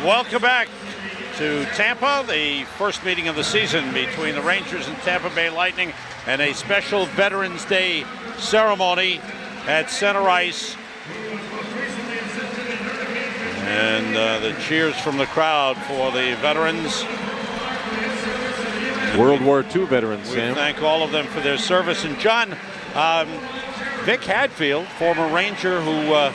Welcome back to Tampa, the first meeting of the season between the Rangers and Tampa Bay Lightning, and a special Veterans Day ceremony at center ice. And the cheers from the crowd for the veterans. World War II veterans, We Sam. thank all of them for their service. And John, Vic Hadfield, former Ranger who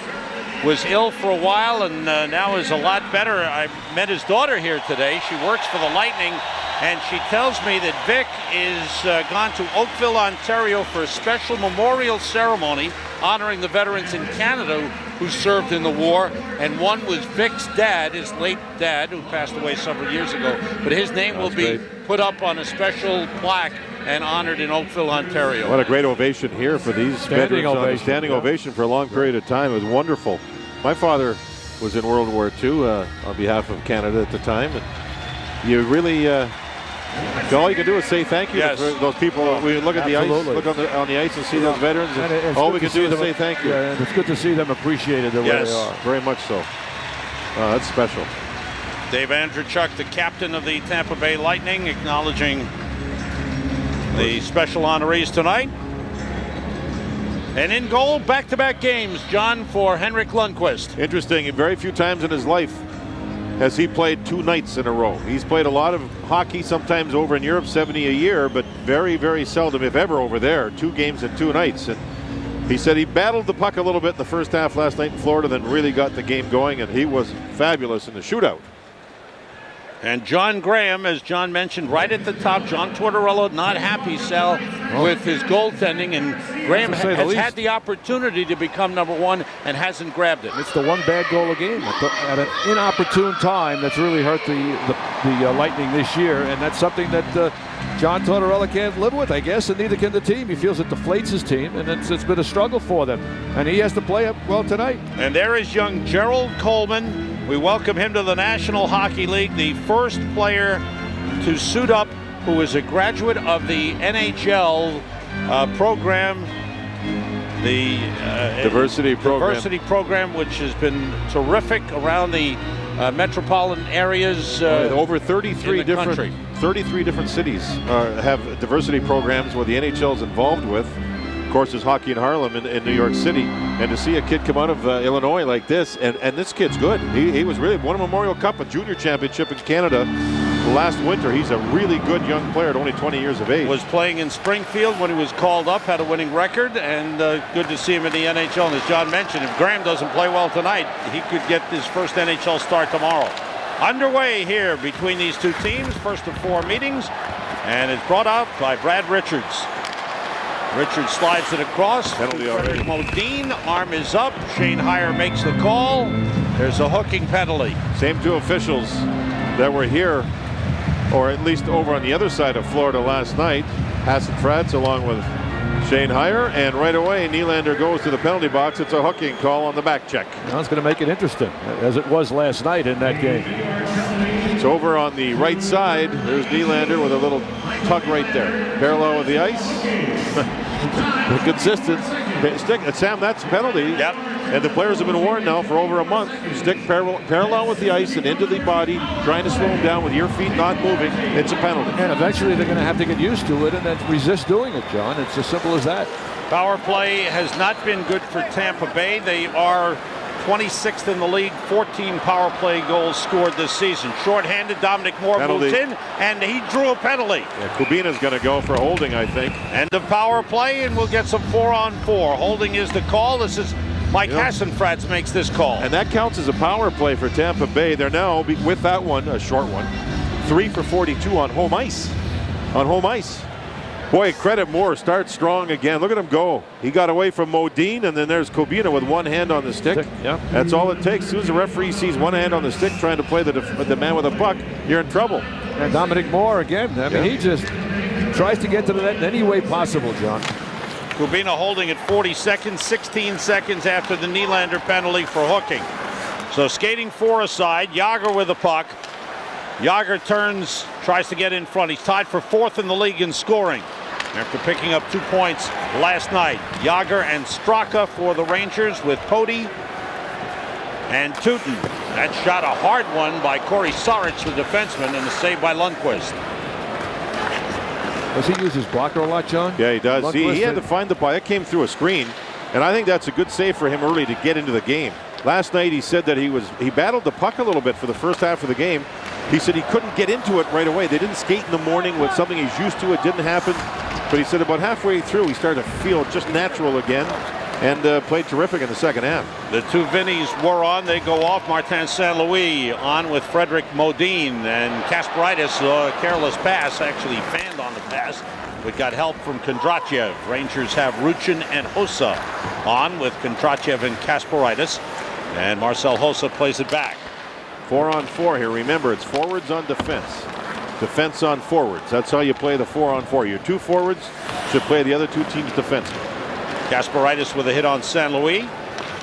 was ill for a while and now is a lot better. I met his daughter here today. She works for the Lightning, and she tells me that Vic is gone to Oakville, Ontario for a special memorial ceremony honoring the veterans in Canada who served in the war. And one was Vic's dad, his late dad, who passed away several years ago. But his name will be put up on a special plaque and honored in Oakville, Ontario. What a great ovation here for these Standing veterans. ovation. Standing ovation for a long period of time. It was wonderful. My father was in World War II on behalf of Canada at the time. And you really, all you can do is say thank you to those people. We look at the ice, look on the ice and see those veterans. And all we can do is say thank you. Yeah, and it's good to see them appreciated the way they are. Very much so. That's special. Dave Andrzejczyk, the captain of the Tampa Bay Lightning, acknowledging the special honorees tonight. And in goal, back-to-back games, John, for Henrik Lundqvist. Interesting. Very few times in his life has he played 2 nights in a row. He's played a lot of hockey, sometimes over in Europe, 70 a year, but very, very seldom, if ever, over there. 2 games and 2 nights. And he said he battled the puck a little bit in the first half last night in Florida, then really got the game going, and he was fabulous in the shootout. And John Graham, as John mentioned, right at the top. John Tortorella not happy, Sal, with his goaltending. And Graham has had the opportunity to become #1 and hasn't grabbed it. It's the one bad goal a game at an inopportune time that's really hurt the Lightning this year. And that's something that John Tortorella can't live with, I guess, and neither can the team. He feels it deflates his team, and it's been a struggle for them. And he has to play up well tonight. And there is young Gerald Coleman. We welcome him to the National Hockey League, the first player to suit up who is a graduate of the NHL program, the diversity program, which has been terrific around the metropolitan areas. Over 33 different cities have diversity programs where the NHL is involved with. Of course, there's hockey in Harlem in New York City, and to see a kid come out of Illinois like this, and this kid's good. He was really won a Memorial Cup, a junior championship in Canada last winter. He's a really good young player at only 20 years of age. Was playing in Springfield when he was called up, had a winning record, and good to see him in the NHL. And as John mentioned, if Graham doesn't play well tonight, he could get his first NHL start tomorrow. Underway here between these two teams, first of 4 meetings, and it's brought out by Brad Richards. Richards slides it across. Penalty already. Modine, arm is up. Shane Heyer makes the call. There's a hooking penalty. Same 2 officials that were here, or at least over on the other side of Florida last night. Hassan Fratz along with Shane Heyer, and right away Nylander goes to the penalty box. It's a hooking call on the back check. Now it's going to make it interesting, as it was last night in that game. It's over on the right side. There's Nylander with a little tug right there. Parallel with the ice. Consistent. Stick. Sam, that's a penalty. Yep. And the players have been warned now for over a month. Stick parallel with the ice and into the body, trying to slow him down with your feet not moving. It's a penalty. And eventually they're going to have to get used to it and then resist doing it, John. It's as simple as that. Power play has not been good for Tampa Bay. They are 26th in the league, 14 power play goals scored this season. Short-handed, Dominic Moore moves in, and he drew a penalty. Yeah, Kubina's going to go for holding, I think. End of power play, and we'll get some 4-on-4. Holding is the call. This is Mike Hassenfratz makes this call. And that counts as a power play for Tampa Bay. They're now, with that one, a short one, 3 for 42 on home ice. On home ice. Boy, credit Moore, starts strong again. Look at him go. He got away from Modine, and then there's Kubina with one hand on the stick. Yeah. That's all it takes. As soon as the referee sees one hand on the stick trying to play the man with a puck, you're in trouble. And Dominic Moore again. I mean, he just tries to get to the net in any way possible, John. Kubina holding at 40 seconds, 16 seconds after the Nylander penalty for hooking. So skating 4 aside, Jágr with the puck. Jágr turns, tries to get in front. He's tied for 4th in the league in scoring after picking up 2 points last night. Jágr and Straka for the Rangers with Poti and Tootin. That shot, a hard one by Corey Saric, the defenseman, and a save by Lundqvist. Does he use his blocker a lot, John? Yeah, he does. He had to find the ball. It came through a screen, and I think that's a good save for him early to get into the game. Last night he said that he battled the puck a little bit for the first half of the game. He said he couldn't get into it right away. They didn't skate in the morning with something he's used to. It didn't happen. But he said about halfway through he started to feel just natural again and played terrific in the second half. The two Vinnies were on. They go off. Martin St. Louis on with Frederick Modine, and Kasparaitis, careless pass, actually fanned on the pass. We got help from Kondrachev. Rangers have Ruchin and Hossa on with Kondrachev and Kasparaitis, and Marcel Hossa plays it back. 4-on-4 here. Remember, it's forwards on defense. Defense on forwards. That's how you play the 4-on-4. Your two forwards should play the other two teams' defensemen. Kasparaitis with a hit on St. Louis.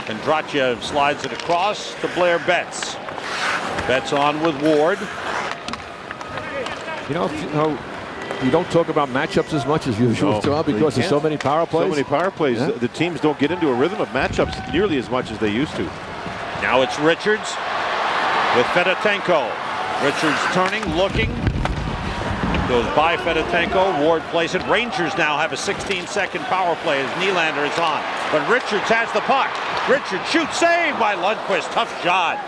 Kondrachev slides it across to Blair Betts. Betts on with Ward. You don't talk about matchups as much as usual, John, because there's so many power plays. So many power plays. Yeah. The teams don't get into a rhythm of matchups nearly as much as they used to. Now it's Richards with Fedotenko. Richards turning, looking. Goes by Fedotenko. Ward plays it. Rangers now have a 16-second power play as Nylander is on. But Richards has the puck. Richards shoots, save by Lundqvist. Tough shot.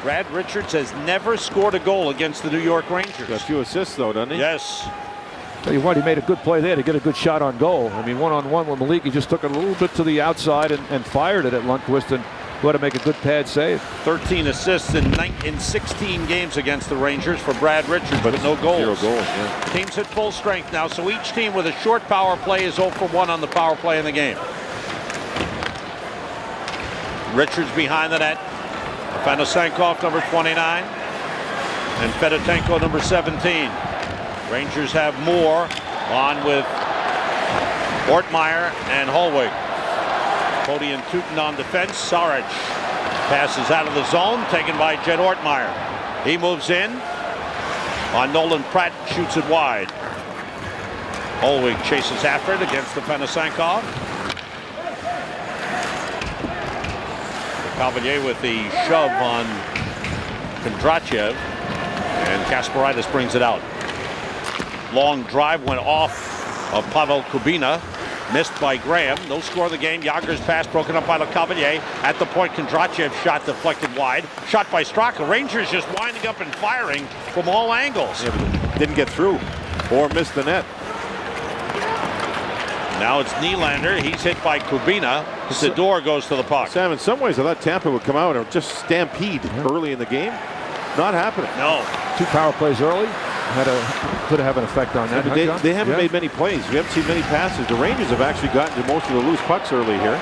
Brad Richards has never scored a goal against the New York Rangers. Got a few assists, though, doesn't he? Yes. Tell you what, he made a good play there to get a good shot on goal. I mean, one-on-one with Malik, he just took it a little bit to the outside and fired it at Lundqvist, and got to make a good pad save. 13 assists in 16 games against the Rangers for Brad Richards, but no goals. 0 goals, yeah. Team's at full strength now, so each team with a short power play is 0 for 1 on the power play in the game. Richards behind the net. Fanosankov, number 29, and Fedotenko, number 17. Rangers have Moore on with Ortmeyer and Holwig. Cody and Tootin on defense. Saric passes out of the zone, taken by Jed Ortmeyer. He moves in on Nolan Pratt, shoots it wide. Holwig chases after it against the Fanosankov. Cavalier with the shove on Kondrachev, and Kasparaitis brings it out. Long drive went off of Pavel Kubina, missed by Graham. No score of the game. Yager's pass broken up by Lecavalier. At the point, Kondrachev shot deflected wide. Shot by Straka. Rangers just winding up and firing from all angles. Yeah, but didn't get through or missed the net. Now it's Nylander. He's hit by Kubina. Sador goes to the puck. Sam, in some ways, I thought Tampa would come out and just stampede early in the game. Not happening. No. 2 power plays early. Could have an effect on that. They haven't made many plays. We haven't seen many passes. The Rangers have actually gotten to most of the loose pucks early here.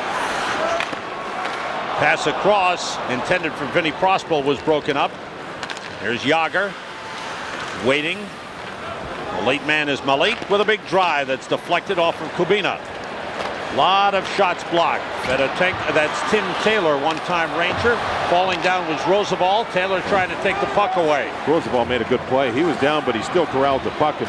Pass across, intended for Vinny Prospel, was broken up. Here's Yager, waiting. The late man is Malik with a big drive that's deflected off of Kubina. A lot of shots blocked. That's Tim Taylor, one-time Ranger. Falling down was Roosevelt. Taylor trying to take the puck away. Roosevelt made a good play. He was down, but he still corralled the puck and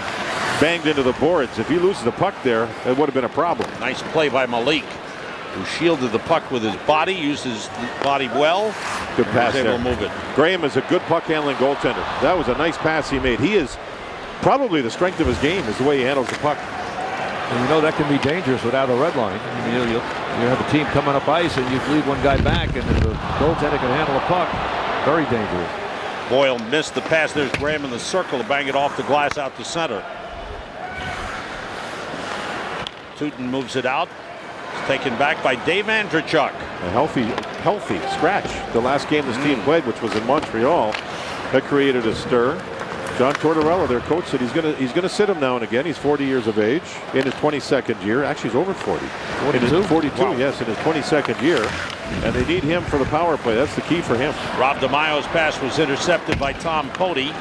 banged into the boards. If he loses the puck there, it would have been a problem. Nice play by Malik, who shielded the puck with his body, used his body well. Good pass there. Able to move it. Graham is a good puck-handling goaltender. That was a nice pass he made. He is probably the strength of his game is the way he handles the puck. And you know that can be dangerous without a red line. I mean, you have a team coming up ice and you leave one guy back, and if the goaltender can handle a puck, very dangerous. Boyle missed the pass. There's Graham in the circle to bang it off the glass out to center. Tootin moves it out. It's taken back by Dave Andrechuk. A healthy scratch the last game this team played, which was in Montreal. That created a stir. John Tortorella, their coach, said he's gonna sit him now and again. He's 40 years of age in his 22nd year. Actually, he's over 40. 42? 42, wow. Yes, in his 22nd year. And they need him for the power play. That's the key for him. Rob DeMaio's pass was intercepted by Tom Cody.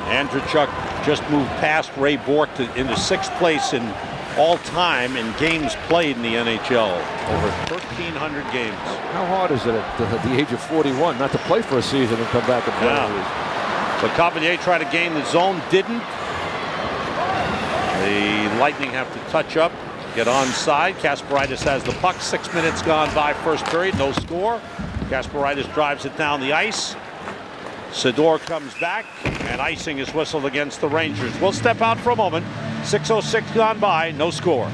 Andrechuk just moved past Ray Bourque into 6th place in all time in games played in the NHL. Over 1,300 games. How hard is it at the age of 41 not to play for a season and come back and play? Yeah. But Cavalier tried to gain the zone, didn't. The Lightning have to touch up, get onside. Kasparaitis has the puck. 6 minutes gone by first period, no score. Kasparaitis drives it down the ice. Sador comes back, and icing is whistled against the Rangers. We'll step out for a moment. 6:06 gone by, no score.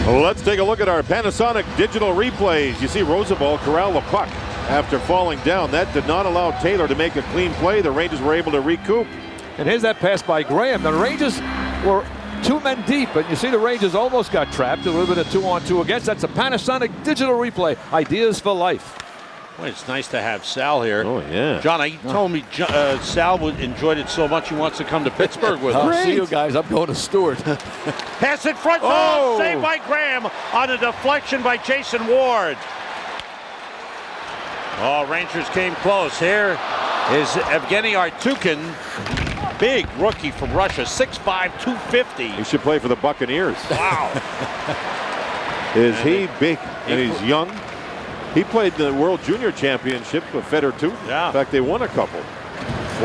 Let's take a look at our Panasonic digital replays. You see Roosevelt corral the puck after falling down. That did not allow Taylor to make a clean play. The Rangers were able to recoup. And here's that pass by Graham. The Rangers were 2 men deep, but you see the Rangers almost got trapped. A little bit of 2-on-2 against. That's a Panasonic digital replay. Ideas for life. Well, it's nice to have Sal here. Oh, yeah. John, he told me Sal enjoyed it so much he wants to come to Pittsburgh with us. See you guys. I'm going to Stewart. Pass in front. Oh, saved by Graham on a deflection by Jason Ward. Oh, Rangers came close. Here is Evgeny Artukin. Big rookie from Russia, 6'5", 250. He should play for the Buccaneers. Wow. Is he big and he's young? He played the World Junior Championship with Feder too. Yeah. In fact, they won a couple.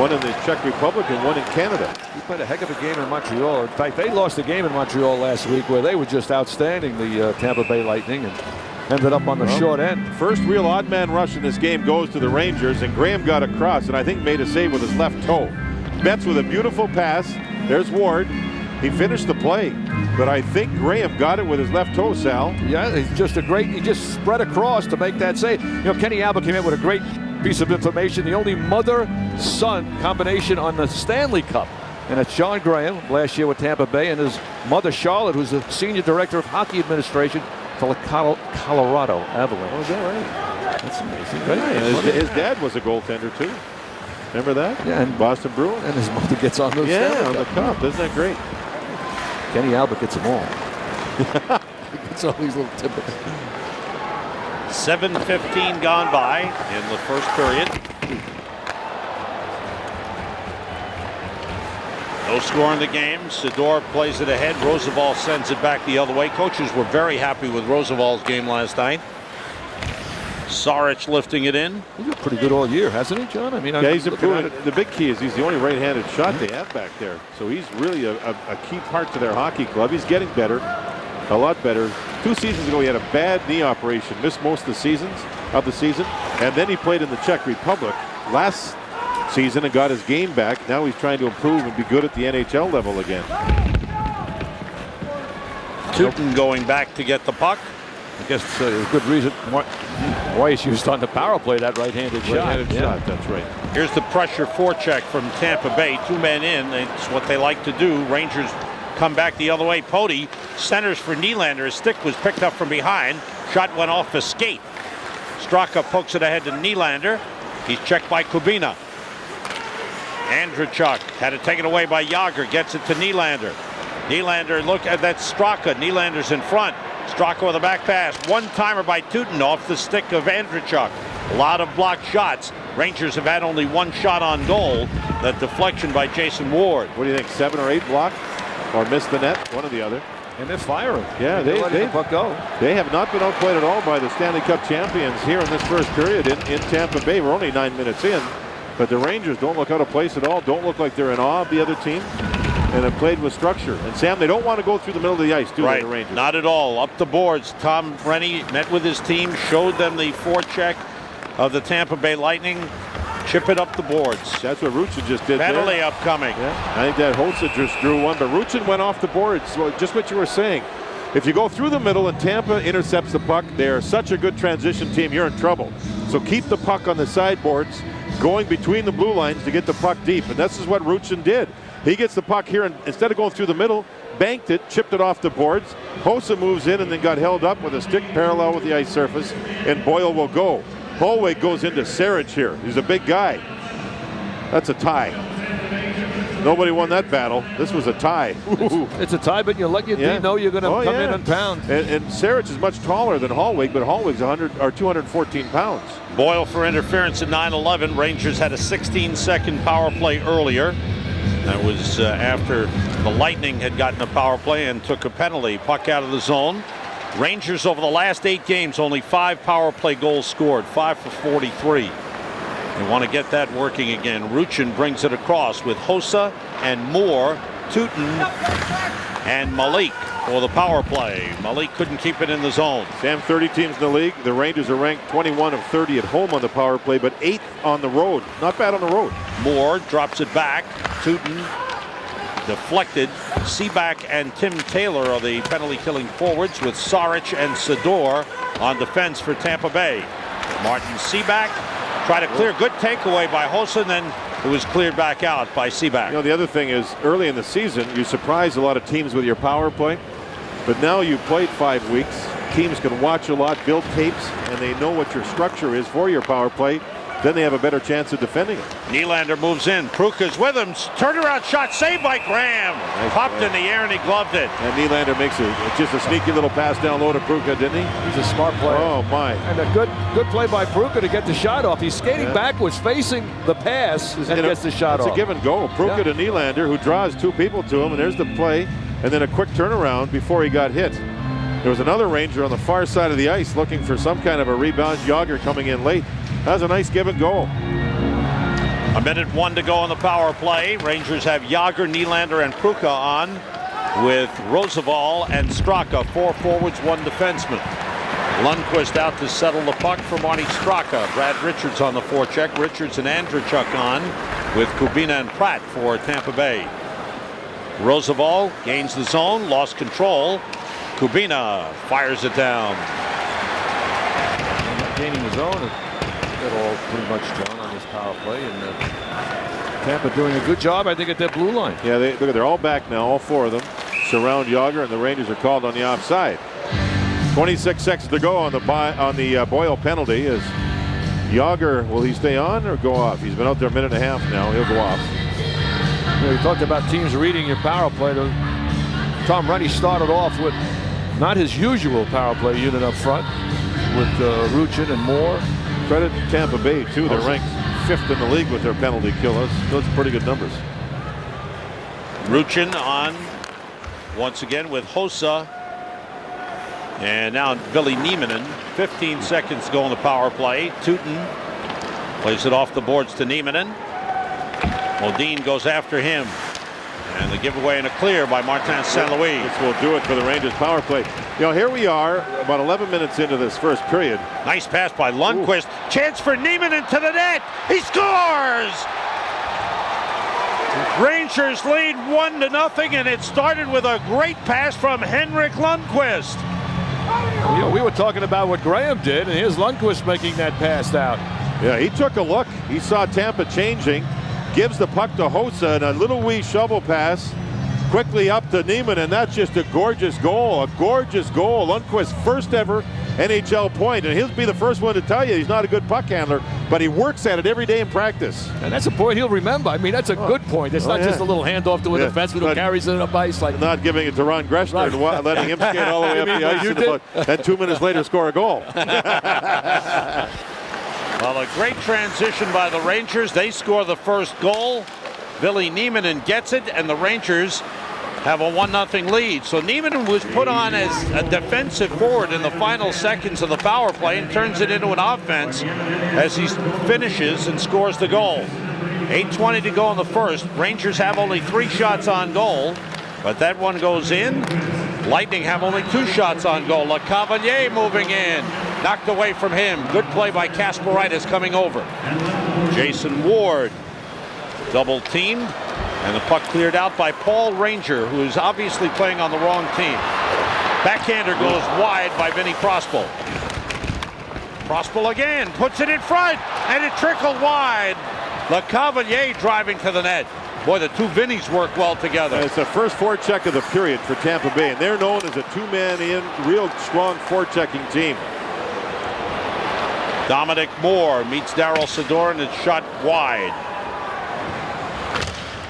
One in the Czech Republic and one in Canada. He played a heck of a game in Montreal. In fact, they lost a game in Montreal last week where they were just outstanding, the Tampa Bay Lightning, and ended up on the short end. First real odd man rush in this game goes to the Rangers, and Graham got across and I think made a save with his left toe. Betts with a beautiful pass. There's Ward. He finished the play, but I think Graham got it with his left toe, Sal. Yeah, he just spread across to make that save. You know, Kenny Albert came in with a great piece of information. The only mother-son combination on the Stanley Cup. And it's John Graham, last year with Tampa Bay, and his mother, Charlotte, who's the Senior Director of Hockey Administration for the Colorado Avalanche. Oh, is that right? That's amazing. Right? Yeah, his dad was a goaltender, too. Remember that? Yeah, and Boston Bruins. And his mother gets on those on the cup. Isn't that great? Kenny Albert gets them all. He gets all these little tidbits. 7:15 gone by in the first period. No score in the game. Sador plays it ahead. Roosevelt sends it back the other way. Coaches were very happy with Roosevelt's game last night. Saric lifting it in. He's been pretty good all year, hasn't he, John? I mean, yeah, he's improving. The big key is he's the only right-handed shot they have back there. So he's really a key part to their hockey club. He's getting better, a lot better. 2 seasons ago, he had a bad knee operation, missed most of the season, and then he played in the Czech Republic last season and got his game back. Now he's trying to improve and be good at the NHL level again. Tootin going back to get the puck. I guess a good reason why he's used on the power play, that right-handed shot. That's right. Here's the pressure forecheck from Tampa Bay. 2 men in. It's what they like to do. Rangers come back the other way. Poti centers for Nylander. His stick was picked up from behind. Shot went off the skate. Straka pokes it ahead to Nylander. He's checked by Kubina. Andrechuk had it taken away by Jágr. Gets it to Nylander. Nylander, look at that Straka. Nylander's in front. Straka with a back pass. One-timer by Teuton off the stick of Andrechuk. A lot of blocked shots. Rangers have had only 1 shot on goal. That deflection by Jason Ward. What do you think, 7 or 8 blocked? Or missed the net? One or the other. And they're firing. Yeah, they have not been outplayed at all by the Stanley Cup champions here in this first period in Tampa Bay. We're only 9 minutes in, but the Rangers don't look out of place at all. Don't look like they're in awe of the other team. And have played with structure. And Sam, they don't want to go through the middle of the ice, do they, the Rangers? Not at all. Up the boards. Tom Rennie met with his team, showed them the forecheck of the Tampa Bay Lightning. Chip it up the boards. That's what Ruchin just did. Penalty upcoming. Yeah. I think that Hossa just drew one, but Ruchin went off the boards. So just what you were saying. If you go through the middle and Tampa intercepts the puck, they are such a good transition team, you're in trouble. So keep the puck on the sideboards, going between the blue lines to get the puck deep. And this is what Ruchin did. He gets the puck here, and instead of going through the middle, banked it, chipped it off the boards. Hossa moves in and then got held up with a stick parallel with the ice surface, and Boyle will go. Holweg goes into Saric here. He's a big guy. That's a tie. Nobody won that battle. This was a tie. It's a tie, but you let your team know you're going to come in and pound. And Saric is much taller than Holweg, but Holweg's 214 pounds. Boyle for interference at 9-11. Rangers had a 16-second power play earlier. That was after the Lightning had gotten a power play and took a penalty. Puck out of the zone. Rangers over the last 8 games, only 5 power play goals scored, 5 for 43. They want to get that working again. Ruchin brings it across with Hossa and Moore, Teuton, and Malik. for the power play. Malik couldn't keep it in the zone. Sam, 30 teams in the league. The Rangers are ranked 21 of 30 at home on the power play, but 8th on the road. Not bad on the road. Moore drops it back. Tootin deflected. Seaback and Tim Taylor are the penalty-killing forwards, with Saric and Sador on defense for Tampa Bay. Martin Seaback tried to clear. Good takeaway by Hossa, and then it was cleared back out by Seaback. You know, the other thing is, early in the season, you surprise a lot of teams with your power play. But now you've played 5 weeks. Teams can watch a lot, build tapes, and they know what your structure is for your power play. Then they have a better chance of defending it. Nylander moves in. Pruka's with him. Turnaround shot saved by Graham. Nice Popped play. in the air and he gloved it. And Nylander makes just a sneaky little pass down low to Pruka, didn't he? He's a smart player. Oh, my. And a good play by Pruka to get the shot off. He's skating backwards, facing the pass, and gets the shot off. It's a give and go. Pruka to Nylander, who draws 2 people to him, and there's the play. And then a quick turnaround before he got hit. There was another Ranger on the far side of the ice looking for some kind of a rebound. Yager coming in late. That was a nice give and go. 1:01 to go on the power play. Rangers have Yager, Nylander, and Pruka on, with Roosevelt and Straka, 4 forwards, 1 defenseman. Lundqvist out to settle the puck for Marty Straka. Brad Richards on the forecheck. Richards and Andrechuk on, with Kubina and Pratt for Tampa Bay. Roosevelt gains the zone, lost control. Kubina fires it down. Gaining the zone. They're all pretty much done on this power play, and Tampa doing a good job, I think, at that blue line. Yeah, look, they're all back now, all 4 of them. Surround Yager, and the Rangers are called on the offside. 26 seconds to go on the Boyle penalty. Is Yager, will he stay on or go off? He's been out there a minute and a half now. He'll go off. You talked about teams reading your power play. Tom Ruddy started off with not his usual power play unit up front, with Ruchin and Moore. Credit Tampa Bay, too. They're ranked 5th in the league with their penalty kill. Those are pretty good numbers. Ruchin on once again with Hossa. And now Billy Niemanen. 15 seconds to go on the power play. Tootin plays it off the boards to Niemanen. Modine goes after him. And the giveaway and a clear by Martin St. Louis. This will do it for the Rangers power play. You know, here we are about 11 minutes into this first period. Nice pass by Lundqvist. Ooh. Chance for Niemanen to the net. He scores! Rangers lead 1-0, and it started with a great pass from Henrik Lundqvist. You know, we were talking about what Graham did, and here's Lundqvist making that pass out. Yeah, he took a look. He saw Tampa changing. Gives the puck to Hossa, and a little wee shovel pass quickly up to Neiman, and that's just a gorgeous goal. A gorgeous goal. Lundqvist's first ever NHL point, and he'll be the first one to tell you he's not a good puck handler, but he works at it every day in practice. And that's a point he'll remember. I mean, that's a good point. It's not just a little handoff to a defenseman who carries it up ice. Like not giving it to Ron Greshner and letting him skate all the way up the ice and 2 minutes later score a goal. Well, a great transition by the Rangers. They score the first goal. Billy Niemanen gets it, and the Rangers have a 1-0 lead. So Niemanen was put on as a defensive forward in the final seconds of the power play and turns it into an offense as he finishes and scores the goal. 8:20 to go in the first. Rangers have only 3 shots on goal, but that one goes in. Lightning have only 2 shots on goal. LeCavalier moving in. Knocked away from him. Good play by Kasparaitis coming over. Jason Ward double teamed, and the puck cleared out by Paul Ranger, who is obviously playing on the wrong team. Backhander goes wide by Vinny Prospal. Prospal again puts it in front, and it trickled wide. LeCavalier driving to the net. Boy, the 2 Vinnies work well together. It's the first forecheck of the period for Tampa Bay, and they're known as a 2-man in, real strong forechecking team. Dominic Moore meets Daryl Sador, and it's shot wide.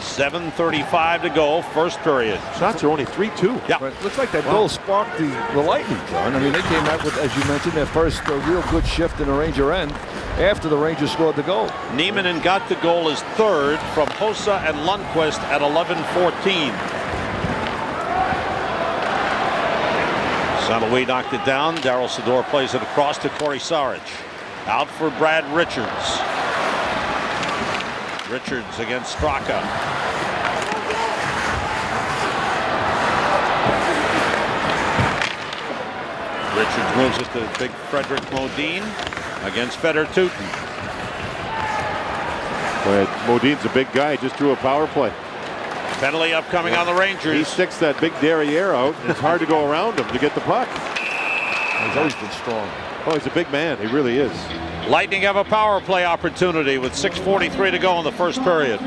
7:35 to go, first period. Shots are only 3-2. Yeah. But it looks like that goal sparked the Lightning, John. I mean, they came out with, as you mentioned, their first real good shift in the Ranger end after the Rangers scored the goal. Niemanen got the goal as third from Hossa and Lundqvist at 11:14. St. Louis knocked it down. Daryl Sador plays it across to Corey Saric. Out for Brad Richards. Richards against Straka. Richards moves it to big Frederick Modine against Feder Tootin. Modine's a big guy. Just drew a power play. Penalty upcoming on the Rangers. He sticks that big derriere out, and it's hard to go around him to get the puck. He's always been strong. Oh, he's a big man. He really is. Lightning have a power play opportunity with 6:43 to go in the first period.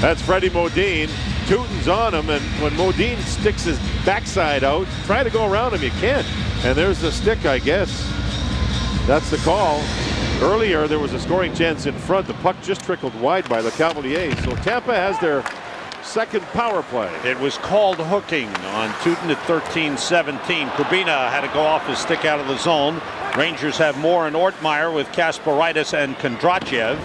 That's Freddie Modine. Tootin's on him, and when Modine sticks his backside out, try to go around him, you can't. And there's the stick, I guess. That's the call. Earlier, there was a scoring chance in front. The puck just trickled wide by Le Cavalier. So Tampa has their second power play. It was called hooking on Tootin at 13-17. Kubina had to go off his stick out of the zone. Rangers have Moore and Ortmeyer with Kasparaitis and Kondrachev.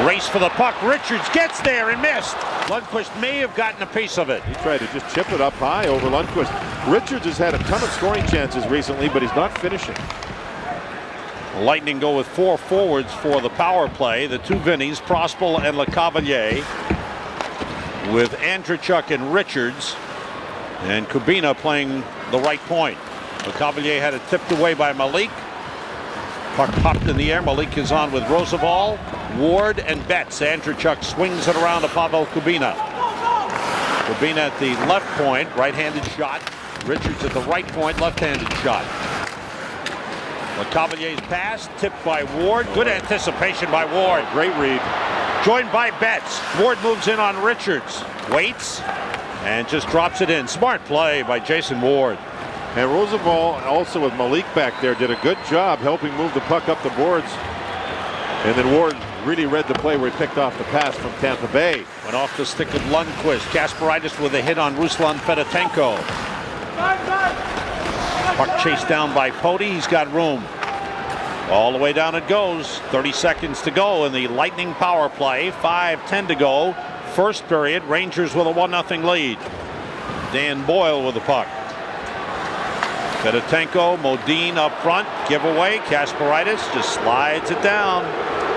Race for the puck. Richards gets there and missed. Lundqvist may have gotten a piece of it. He tried to just chip it up high over Lundqvist. Richards has had a ton of scoring chances recently, but he's not finishing. Lightning go with 4 forwards for the power play. The two Vinnies, Prospal and Le Cavalier, with Andrechuk and Richards, and Kubina playing the right point. Le Cavalier had it tipped away by Malik. Puck popped in the air. Malik is on with Roosevelt, Ward, and Betts. Andrechuk swings it around to Pavel Kubina. Kubina at the left point, right-handed shot. Richards at the right point, left-handed shot. Le Cavalier's pass, tipped by Ward. Good anticipation by Ward. Great read. Joined by Betts. Ward moves in on Richards. Waits and just drops it in. Smart play by Jason Ward. And Roosevelt, also with Malik back there, did a good job helping move the puck up the boards. And then Ward really read the play where he picked off the pass from Tampa Bay. Went off the stick of Lundqvist. Kasparaitis with a hit on Ruslan Fedotenko. Puck chased down by Poti. He's got room. All the way down it goes. 30 seconds to go in the Lightning power play. 5:10 to go. First period. Rangers with a 1-0 lead. Dan Boyle with the puck. Fedotenko, Modine up front. Giveaway. Kasparaitis just slides it down.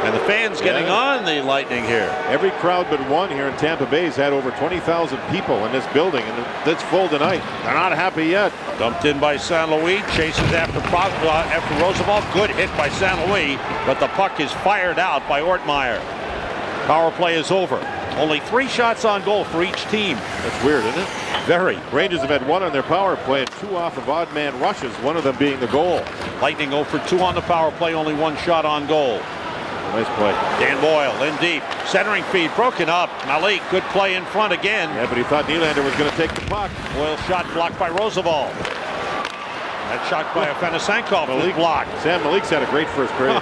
And the fans getting on the Lightning here. Every crowd but one here in Tampa Bay has had over 20,000 people in this building, and it's full tonight. They're not happy yet. Dumped in by St. Louis, chases after Roosevelt. Good hit by St. Louis, but the puck is fired out by Ortmeyer. Power play is over. Only 3 shots on goal for each team. That's weird, isn't it? Very. Rangers have had 1 on their power play and 2 off of odd man rushes, one of them being the goal. Lightning 0 for 2 on the power play, only 1 shot on goal. Nice play. Dan Boyle in deep. Centering feed broken up. Malik, good play in front again. Yeah, but he thought Nylander was going to take the puck. Boyle shot blocked by Roosevelt. That shot by Afanasankov was blocked. Sam Malik's had a great first period.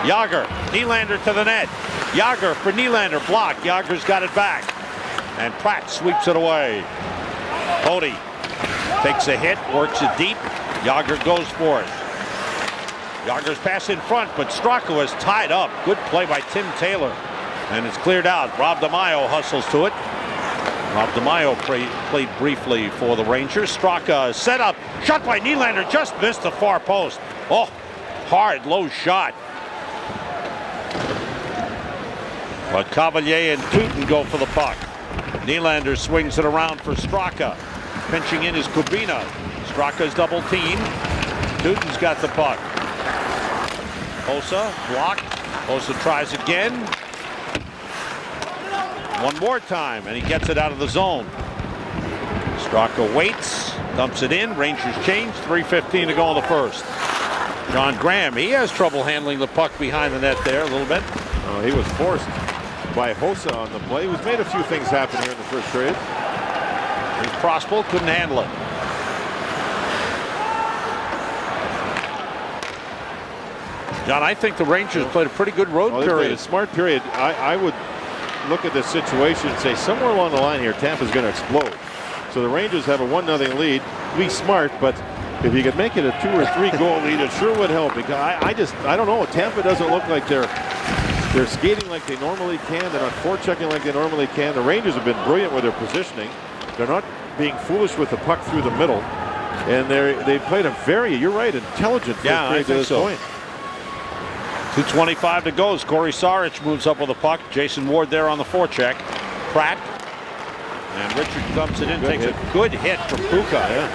Yager, Nylander to the net. Yager for Nylander, blocked. Yager's got it back. And Pratt sweeps it away. Poti takes a hit, works it deep. Yager goes for it. Yager's pass in front, but Straka is tied up. Good play by Tim Taylor. And it's cleared out. Rob DeMaio hustles to it. Rob DeMaio played briefly for the Rangers. Straka set up. Shot by Nylander. Just missed the far post. Oh, hard, low shot. But Cavalier and Tootin go for the puck. Nylander swings it around for Straka. Pinching in is Kubina. Straka's double team. Tootin's got the puck. Hossa blocked. Hossa tries again. One more time, and he gets it out of the zone. Straka waits, dumps it in. Rangers change. 3:15 to go in the first. John Graham, he has trouble handling the puck behind the net there a little bit. He was forced by Hossa on the play, who's made a few things happen here in the first period. Here's Prospal, couldn't handle it. John, I think the Rangers played a pretty good road period. Played a smart period. I would look at this situation and say somewhere along the line here, Tampa's going to explode. So the Rangers have a 1-0 lead. Be smart, but if you could make it a 2 or 3 goal lead, it sure would help. Because I don't know. Tampa doesn't look like they're skating like they normally can. They're not forechecking like they normally can. The Rangers have been brilliant with their positioning. They're not being foolish with the puck through the middle. And they played a very, you're right, intelligent first period to this point. 2:25 to go as Corey Sarich moves up with the puck. Jason Ward there on the forecheck. Pratt And Richard dumps it in, takes a good hit from Pruka. Yeah.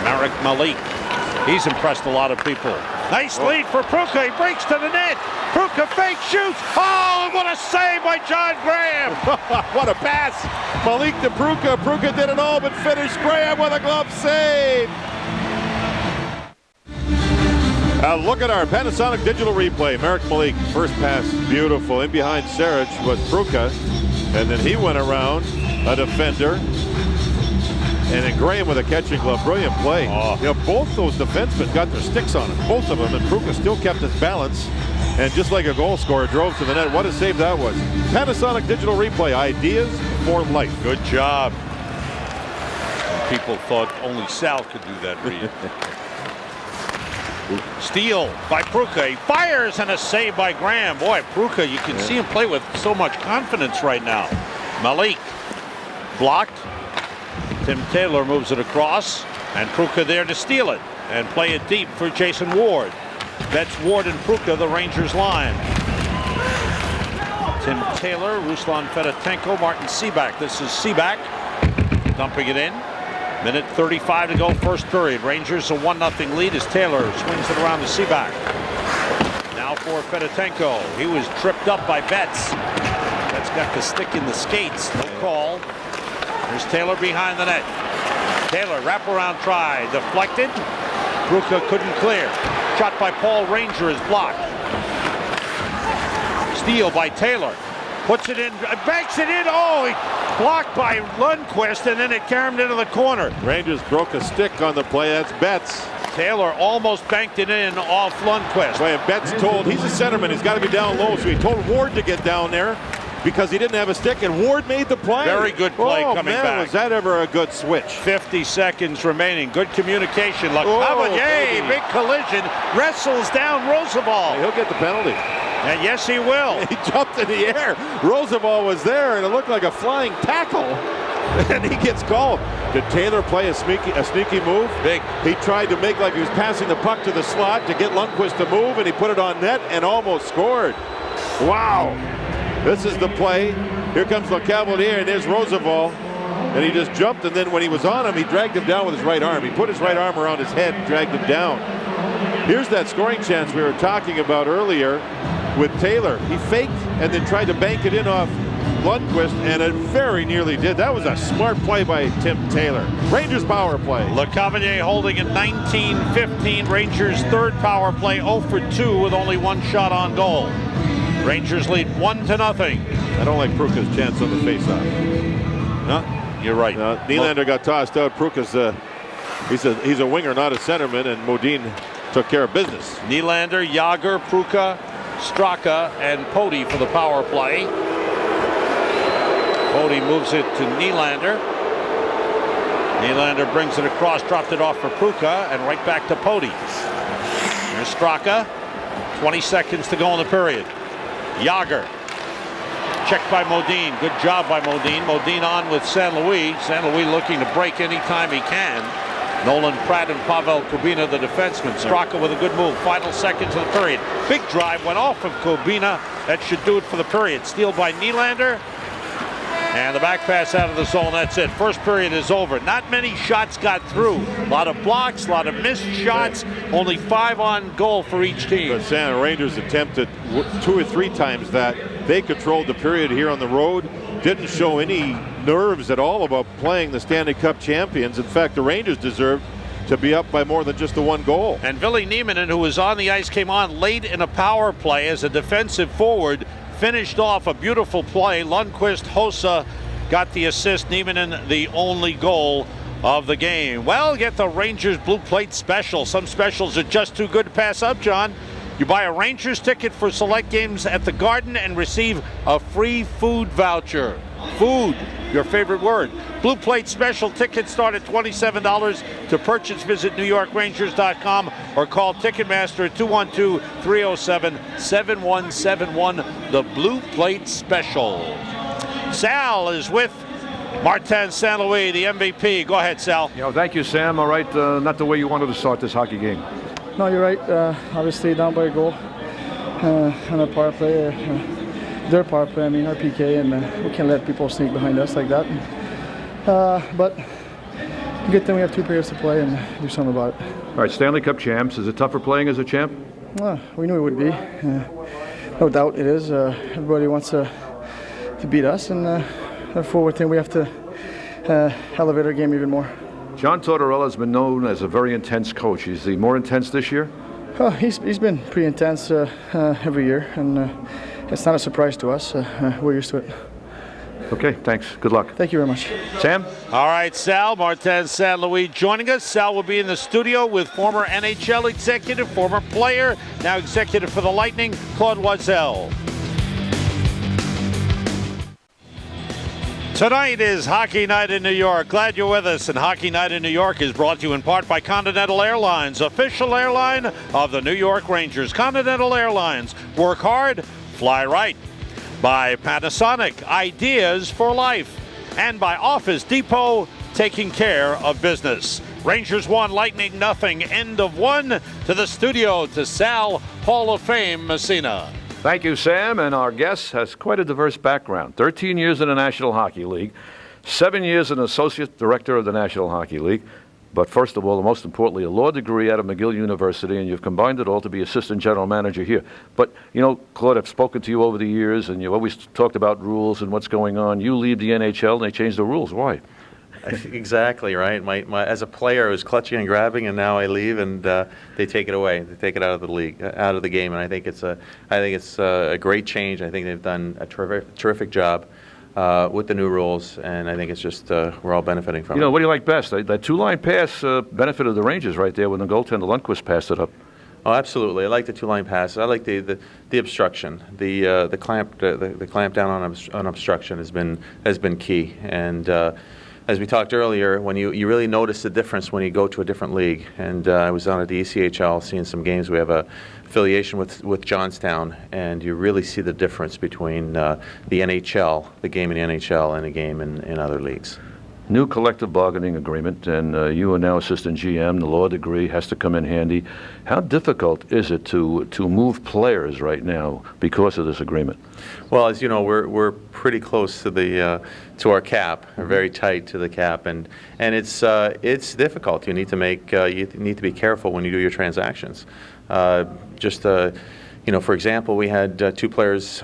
Marek Malik. He's impressed a lot of people. Nice lead for Pruka. He breaks to the net. Pruka fake shoots. Oh, what a save by John Graham. What a pass. Malik to Pruka. Pruka did it all but finish. Graham with a glove save. Look at our Panasonic digital replay. Marek Malik, first pass, beautiful. In behind Saric was Pruka. And then he went around a defender. And then Graham with a catching glove. Brilliant play. Oh. You know, both those defensemen got their sticks on him. Both of them. And Pruka still kept his balance. And just like a goal scorer, drove to the net. What a save that was. Panasonic digital replay. Ideas for life. Good job. People thought only Sal could do that read. Steal by Pruka. He fires and a save by Graham. Boy, Pruka, you can see him play with so much confidence right now. Malik blocked. Tim Taylor moves it across, and Pruka there to steal it and play it deep for Jason Ward. That's Ward and Pruka, the Rangers line. Tim Taylor, Ruslan Fedotenko, Martin Seaback. This is Seaback dumping it in. Minute 35 to go, first period. Rangers a 1-0 lead as Taylor swings it around to Seaback. Now for Fedotenko. He was tripped up by Betts. Betts got the stick in the skates. No call. There's Taylor behind the net. Taylor, wraparound try, deflected. Pruka couldn't clear. Shot by Paul Ranger is blocked. Steal by Taylor. Puts it in, banks it in. Oh, he blocked by Lundqvist, and then it carried him into the corner. Rangers broke a stick on the play. That's Betts. Taylor almost banked it in off Lundqvist. Right, and Betts told, he's a centerman, he's got to be down low, so he told Ward to get down there because he didn't have a stick, and Ward made the play. Very good play coming back. Was that ever a good switch? 50 seconds remaining. Good communication. Cavalier, big collision, wrestles down Roosevelt. He'll get the penalty. And yes, he will. He jumped in the air. Roosevelt was there, and it looked like a flying tackle. And he gets called. Did Taylor play a sneaky move? Big. He tried to make like he was passing the puck to the slot to get Lundqvist to move, and he put it on net and almost scored. Wow. This is the play. Here comes Le Cavalier, and there's Roosevelt. And he just jumped, and then when he was on him, he dragged him down with his right arm. He put his right arm around his head and dragged him down. Here's that scoring chance we were talking about earlier with Taylor. He faked and then tried to bank it in off Lundqvist, and it very nearly did. That was a smart play by Tim Taylor. Rangers power play. Le Cavalier holding it 19-15. Rangers third power play 0 for 2 with only one shot on goal. Rangers lead 1-0. I don't like Pruka's chance on the faceoff. No, you're right. Nylander got tossed out. Pruka's he's a winger, not a centerman, and Modin took care of business. Nylander, Jágr, Pruka, Straka, and Poti for the power play. Poti moves it to Nylander. Nylander brings it across, dropped it off for Pruka, and right back to Poti. There's Straka. 20 seconds to go in the period. Jágr. Checked by Modin. Good job by Modin. Modin on with San Luis. San Luis looking to break anytime he can. Nolan Pratt and Pavel Kubina, the defenseman. Straka with a good move. Final seconds of the period. Big drive went off of Kubina. That should do it for the period. Steal by Nylander. And the back pass out of the zone. That's it. First period is over. Not many shots got through. A lot of blocks, a lot of missed shots. Only 5 on goal for each team. The San Rangers attempted 2 or 3 times that. They controlled the period here on the road. Didn't show any nerves at all about playing the Stanley Cup champions. In fact, the Rangers deserved to be up by more than just the 1 goal. And Ville Nieminen, who was on the ice, came on late in a power play as a defensive forward. Finished off a beautiful play. Lundqvist, Hossa got the assist. Nieminen the only goal of the game. Well, get the Rangers Blue Plate special. Some specials are just too good to pass up, John. You buy a Rangers ticket for select games at the Garden and receive a free food voucher. Food, your favorite word. Blue Plate special tickets start at $27. To purchase, visit NewYorkRangers.com or call Ticketmaster at 212-307-7171. The Blue Plate special. Sal is with Martin St. Louis, the MVP. Go ahead, Sal. Thank you, Sam. All right, not the way you wanted to start this hockey game. No, you're right. Obviously down by a goal on a power play. their power play. I mean, our PK, and we can't let people sneak behind us like that. But good thing we have 2 players to play and do something about it. All right, Stanley Cup champs. Is it tougher playing as a champ? Well, we knew it would be. No doubt it is. Everybody wants to beat us, and therefore we think we have to elevate our game even more. John Tortorella has been known as a very intense coach. Is he more intense this year? He's been pretty intense every year, and it's not a surprise to us. We're used to it. Okay, thanks. Good luck. Thank you very much. Sam? All right, Sal Martin San Luis joining us. Sal will be in the studio with former NHL executive, former player, now executive for the Lightning, Claude Loisel. Tonight is Hockey Night in New York. Glad you're with us. And Hockey Night in New York is brought to you in part by Continental Airlines, official airline of the New York Rangers. Continental Airlines, work hard, fly right. By Panasonic, ideas for life. And by Office Depot, taking care of business. Rangers 1, Lightning nothing. End of 1. To the studio, to Sal, Hall of Fame, Messina. Thank you, Sam. And our guest has quite a diverse background. 13 years in the National Hockey League, 7 years as an associate director of the National Hockey League. But first of all, and most importantly, a law degree out of McGill University, and you've combined it all to be assistant general manager here. But, you know, Claude, I've spoken to you over the years, and you've always talked about rules and what's going on. You leave the NHL, and they change the rules. Why? Exactly, right. My as a player, I was clutching and grabbing, and now I leave, and they take it away. They take it out of the league, out of the game, and I think it's a great change. I think they've done a terrific job with the new rules, and I think it's just we're all benefiting from it. You know, what do you like best? That 2-line pass benefited the Rangers right there when the goaltender Lundqvist passed it up. Oh, absolutely. I like the 2-line passes. I like the obstruction. The clamp down on obstruction has been key. And as we talked earlier, when you really notice the difference when you go to a different league. And I was down at the ECHL seeing some games. We have a affiliation with Johnstown, and you really see the difference between the NHL, the game in the NHL, and a game in other leagues. New collective bargaining agreement, and you are now assistant GM. The law degree has to come in handy. How difficult is it to move players right now because of this agreement? Well, as you know, we're pretty close to our cap. We're very tight to the cap, and it's difficult. You need to be careful when you do your transactions. You know, for example, we had 2 players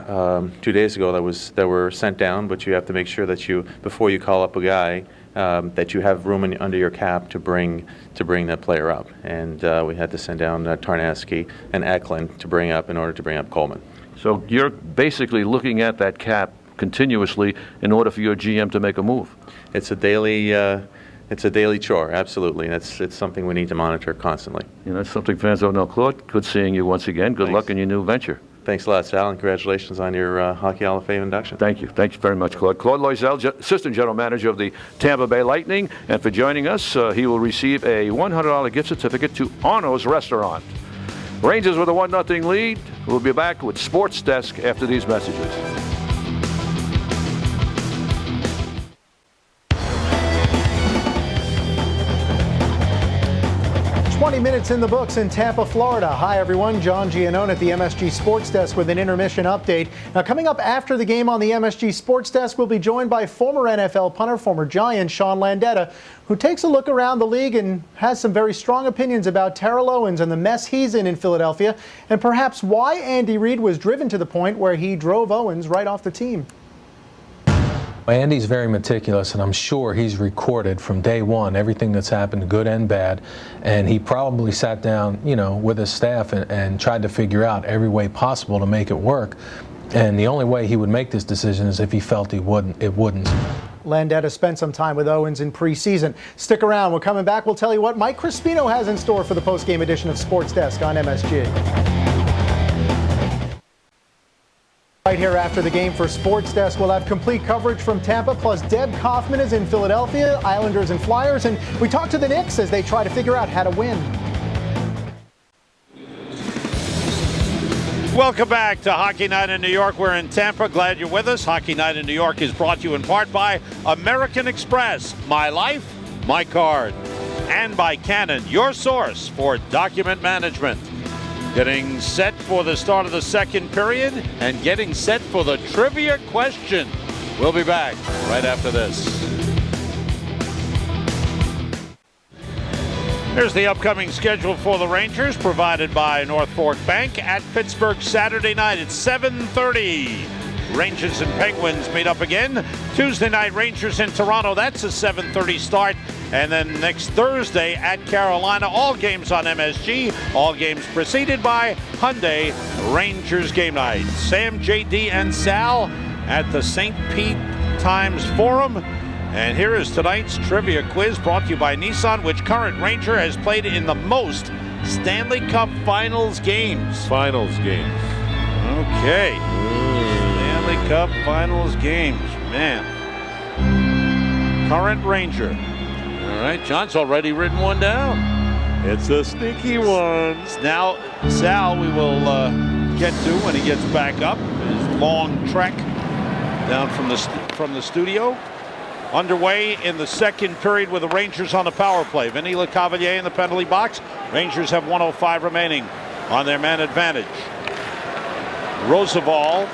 2 days ago that were sent down, but you have to make sure that before you call up a guy, that you have room under your cap to bring that player up. And we had to send down Tarnasky and Eklund to bring up in order to bring up Coleman. So you're basically looking at that cap continuously in order for your GM to make a move. It's a daily chore, absolutely. It's something we need to monitor constantly. You know, that's something fans don't know. Claude, good seeing you once again. Good luck in your new venture. Thanks a lot, Sal, and congratulations on your Hockey Hall of Fame induction. Thank you. Thank you very much, Claude. Claude Loisel, Assistant General Manager of the Tampa Bay Lightning. And for joining us, he will receive a $100 gift certificate to Arno's Restaurant. Rangers with a 1-0 lead. We'll be back with Sports Desk after these messages. 20 minutes in the books in Tampa, Florida. Hi, everyone. John Giannone at the MSG Sports Desk with an intermission update. Now, coming up after the game on the MSG Sports Desk, we'll be joined by former NFL punter, former Giant Sean Landeta, who takes a look around the league and has some very strong opinions about Terrell Owens and the mess he's in Philadelphia, and perhaps why Andy Reid was driven to the point where he drove Owens right off the team. Andy's very meticulous, and I'm sure he's recorded from day one everything that's happened, good and bad, and he probably sat down, you know, with his staff and tried to figure out every way possible to make it work. And the only way he would make this decision is if he felt it wouldn't. Landeta spent some time with Owens in preseason. Stick around. We're coming back. We'll tell you what Mike Crispino has in store for the post-game edition of Sports Desk on MSG. Right here after the game for Sports Desk, we'll have complete coverage from Tampa, plus Deb Kaufman is in Philadelphia, Islanders and Flyers, and we talk to the Knicks as they try to figure out how to win. Welcome back to Hockey Night in New York. We're in Tampa. Glad you're with us. Hockey Night in New York is brought to you in part by American Express, My Life, My Card, and by Canon, your source for document management. Getting set for the start of the second period and getting set for the trivia question. We'll be back right after this. Here's the upcoming schedule for the Rangers, provided by North Fork Bank. At Pittsburgh Saturday night at 7:30. Rangers and Penguins meet up again. Tuesday night, Rangers in Toronto. That's a 7:30 start. And then next Thursday at Carolina, all games on MSG. All games preceded by Hyundai Rangers game night. Sam, JD, and Sal at the St. Pete Times Forum. And here is tonight's trivia quiz brought to you by Nissan. Which current Ranger has played in the most Stanley Cup Finals games? Finals games. Okay. Stanley Cup Finals games. Man. Current Ranger. All right, John's already written one down. It's a sneaky one. Now, Sal, we will get to when he gets back up. His long trek down from the studio. Underway in the second period with the Rangers on the power play. Vinny LeCavalier in the penalty box. Rangers have 1:05 remaining on their man advantage. Roosevelt,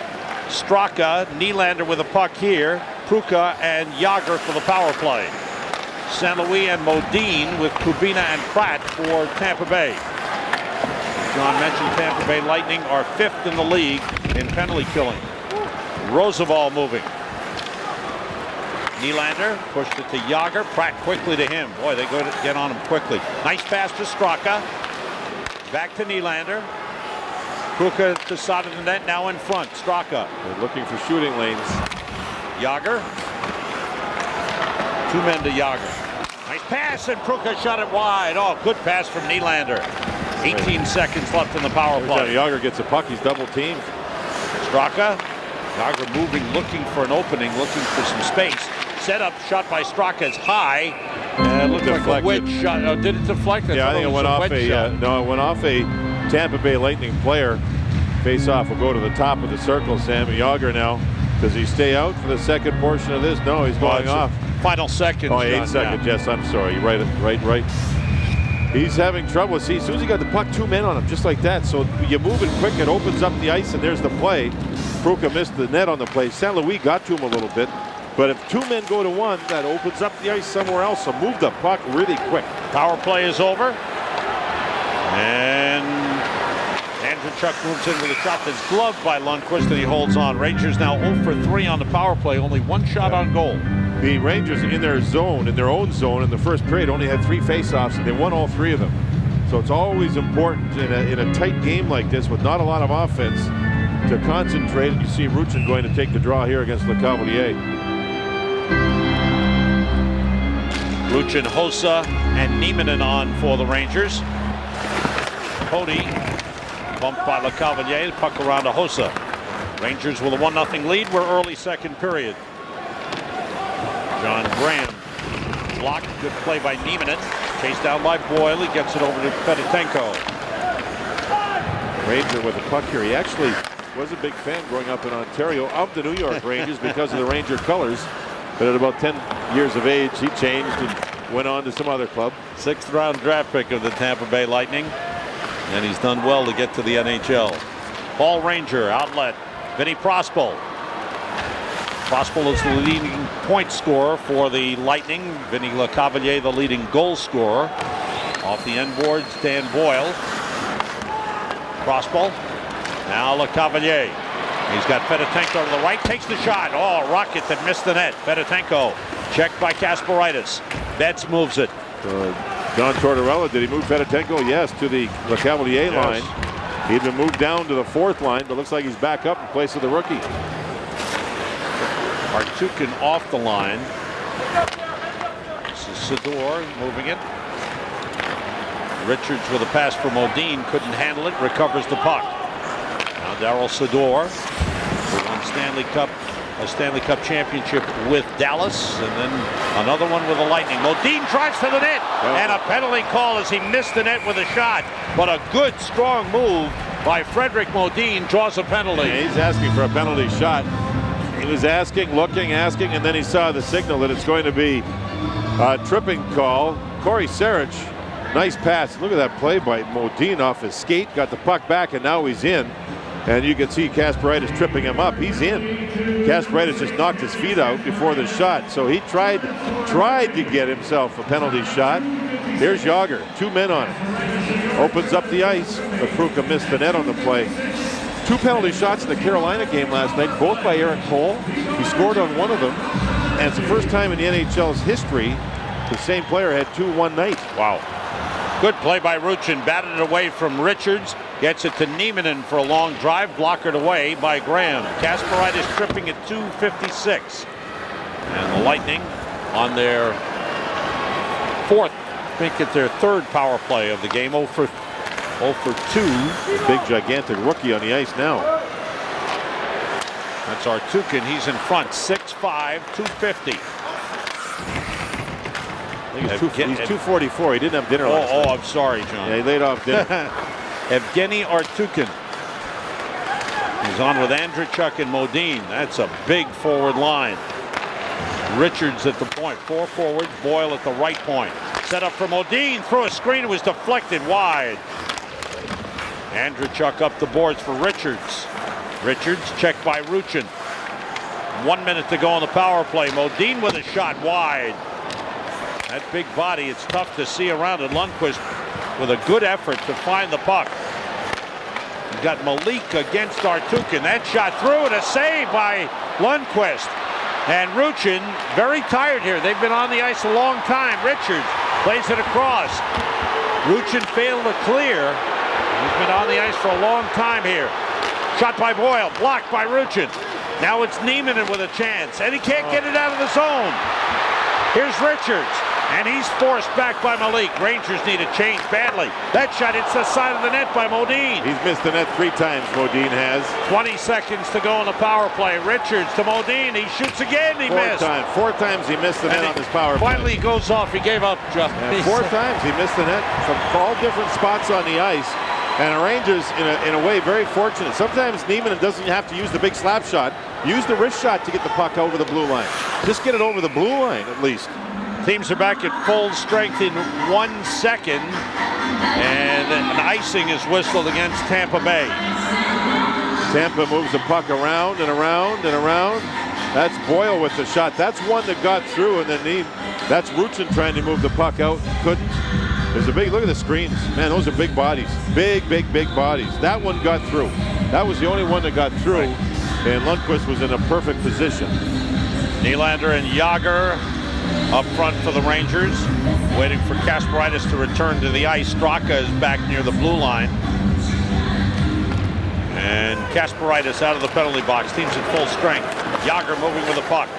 Straka, Nylander with a puck here. Pruka and Jágr for the power play. St. Louis and Modine with Kubina and Pratt for Tampa Bay. John mentioned Tampa Bay Lightning are 5th in the league in penalty killing. Roosevelt moving. Nylander pushed it to Jágr. Pratt quickly to him. Boy, they go to get on him quickly. Nice pass to Straka. Back to Nylander. Pruka to the side of the net, now in front. Straka. They're looking for shooting lanes. Jágr. 2 men to Jágr. Nice pass, and Pruka shot it wide. Oh, good pass from Nylander. 18 seconds left in the power play. Jágr gets a puck. He's double teamed. Straka. Jágr moving, looking for an opening, looking for some space. Set up, shot by Straka is high. Looked like a wedge shot. Oh, did it deflect? Yeah, I think it went off it went off a Tampa Bay Lightning player. Face off will go to the top of the circle. Sam Jágr now. Does he stay out for the second portion of this? No, he's going off. Final seconds. Oh, 8 seconds. Yes, I'm sorry. You're right. He's having trouble. See, as soon as he got the puck, 2 men on him, just like that. So you move it quick, it opens up the ice, and there's the play. Pruka missed the net on the play. St. Louis got to him a little bit. But if 2 men go to 1, that opens up the ice somewhere else. So move the puck really quick. Power play is over. And Andrew Chuck moves in with a shot that's gloved by Lundqvist, and he holds on. Rangers now 0 for 3 on the power play. Only 1 shot on goal. The Rangers in their own zone in the first period only had 3 faceoffs, and they won all 3 of them. So it's always important in a tight game like this with not a lot of offense to concentrate. And you see Ruchin going to take the draw here against LeCavalier. Ruchin, Hossa, and Nieminen on for the Rangers. Cody bumped by LeCavalier. The puck around to Hossa. Rangers with a 1-0 lead. We're early second period. John Graham blocked. Good play by Nieminen. Chased down by Boyle. He gets it over to Fedotenko. Ranger with a puck here. He actually was a big fan growing up in Ontario of the New York Rangers because of the Ranger colors. But at about 10 years of age, he changed and went on to some other club. 6th round draft pick of the Tampa Bay Lightning. And he's done well to get to the NHL. Paul Ranger, outlet. Vinny Prospal. Prospal is the leading point scorer for the Lightning. Vinny LeCavalier, the leading goal scorer. Off the end boards, Dan Boyle. Prospal. Now LeCavalier. He's got Fedotenko to the right, takes the shot. Oh, rocket that missed the net. Fedotenko checked by Kasparaitis. Betts moves it. John Tortorella, did he move Fedotenko? Yes, to the LeCavalier line. He'd been moved down to the 4th line, but looks like he's back up in place of the rookie. Artukin off the line. This is Sador moving it. Richards with a pass for Modine, couldn't handle it, recovers the puck. Now Darryl Sador, who won a Stanley Cup championship with Dallas, and then another one with the Lightning. Modine drives to the net, and a penalty call as he missed the net with a shot. But a good, strong move by Frederick Modine draws a penalty. Yeah, he's asking for a penalty shot. He was asking, looking, asking, and then he saw the signal that it's going to be a tripping call. Corey Sarich Nice pass. Look at that play by Modine off his skate. Got the puck back, and now he's in. And you can see Kasparaitis tripping him up. He's in. Kasparaitis just knocked his feet out before the shot. So he tried to get himself a penalty shot. Here's Jágr. 2 men on it. Opens up the ice. But Pruka missed the net on the play. 2 penalty shots in the Carolina game last night, both by Eric Cole. He scored on one of them. And it's the first time in the NHL's history the same player had 2 one night. Wow. Good play by Ruchin. Batted it away from Richards. Gets it to Nieminen for a long drive. Blockered away by Graham. Kasparaitis tripping at 2:56. And the Lightning on their fourth, I think it's their third power play of the game. 0 for 2. A big, gigantic rookie on the ice now. That's Artukin. He's in front. 6'5", 250. He's 244. He didn't have dinner last night. Oh, I'm sorry, John. Yeah, he laid off dinner. Evgeny Artukin. He's on with Andreychuk and Modine. That's a big forward line. Richards at the point. 4 forwards. Boyle at the right point. Set up for Modine. Through a screen. It was deflected wide. Andreychuk up the boards for Richards. Richards checked by Ruchin. 1 minute to go on the power play. Modine with a shot wide. That big body, it's tough to see around it. Lundqvist with a good effort to find the puck. You've got Malik against Artukin. That shot through and a save by Lundqvist. And Ruchin very tired here. They've been on the ice a long time. Richards plays it across. Ruchin failed to clear. He's been on the ice for a long time here. Shot by Boyle, blocked by Ruchin. Now it's Nieminen with a chance, and he can't get it out of the zone. Here's Richards, and he's forced back by Malik. Rangers need a change badly. That shot hits the side of the net by Modine. He's missed the net 3 times, Modine has. 20 seconds to go on the power play. Richards to Modine. He shoots again. He missed. 4 times he missed the net on this power play. Finally he goes off. He gave up. Yeah, 4 times he missed the net from all different spots on the ice. And the Rangers, in a way, very fortunate. Sometimes Nieminen doesn't have to use the big slap shot. Use the wrist shot to get the puck over the blue line. Just get it over the blue line, at least. Teams are back at full strength in 1 second. And an icing is whistled against Tampa Bay. Tampa moves the puck around and around and around. That's Boyle with the shot. That's one that got through, and then that's Ruchin trying to move the puck out. Couldn't. There's a big, look at the screens. Man, those are big bodies. Big bodies. That one got through. That was the only one that got through. Right. And Lundqvist was in a perfect position. Nylander and Jágr up front for the Rangers. Waiting for Kasparaitis to return to the ice. Straka is back near the blue line. And Kasparaitis out of the penalty box. Team's at full strength. Jágr moving with the puck.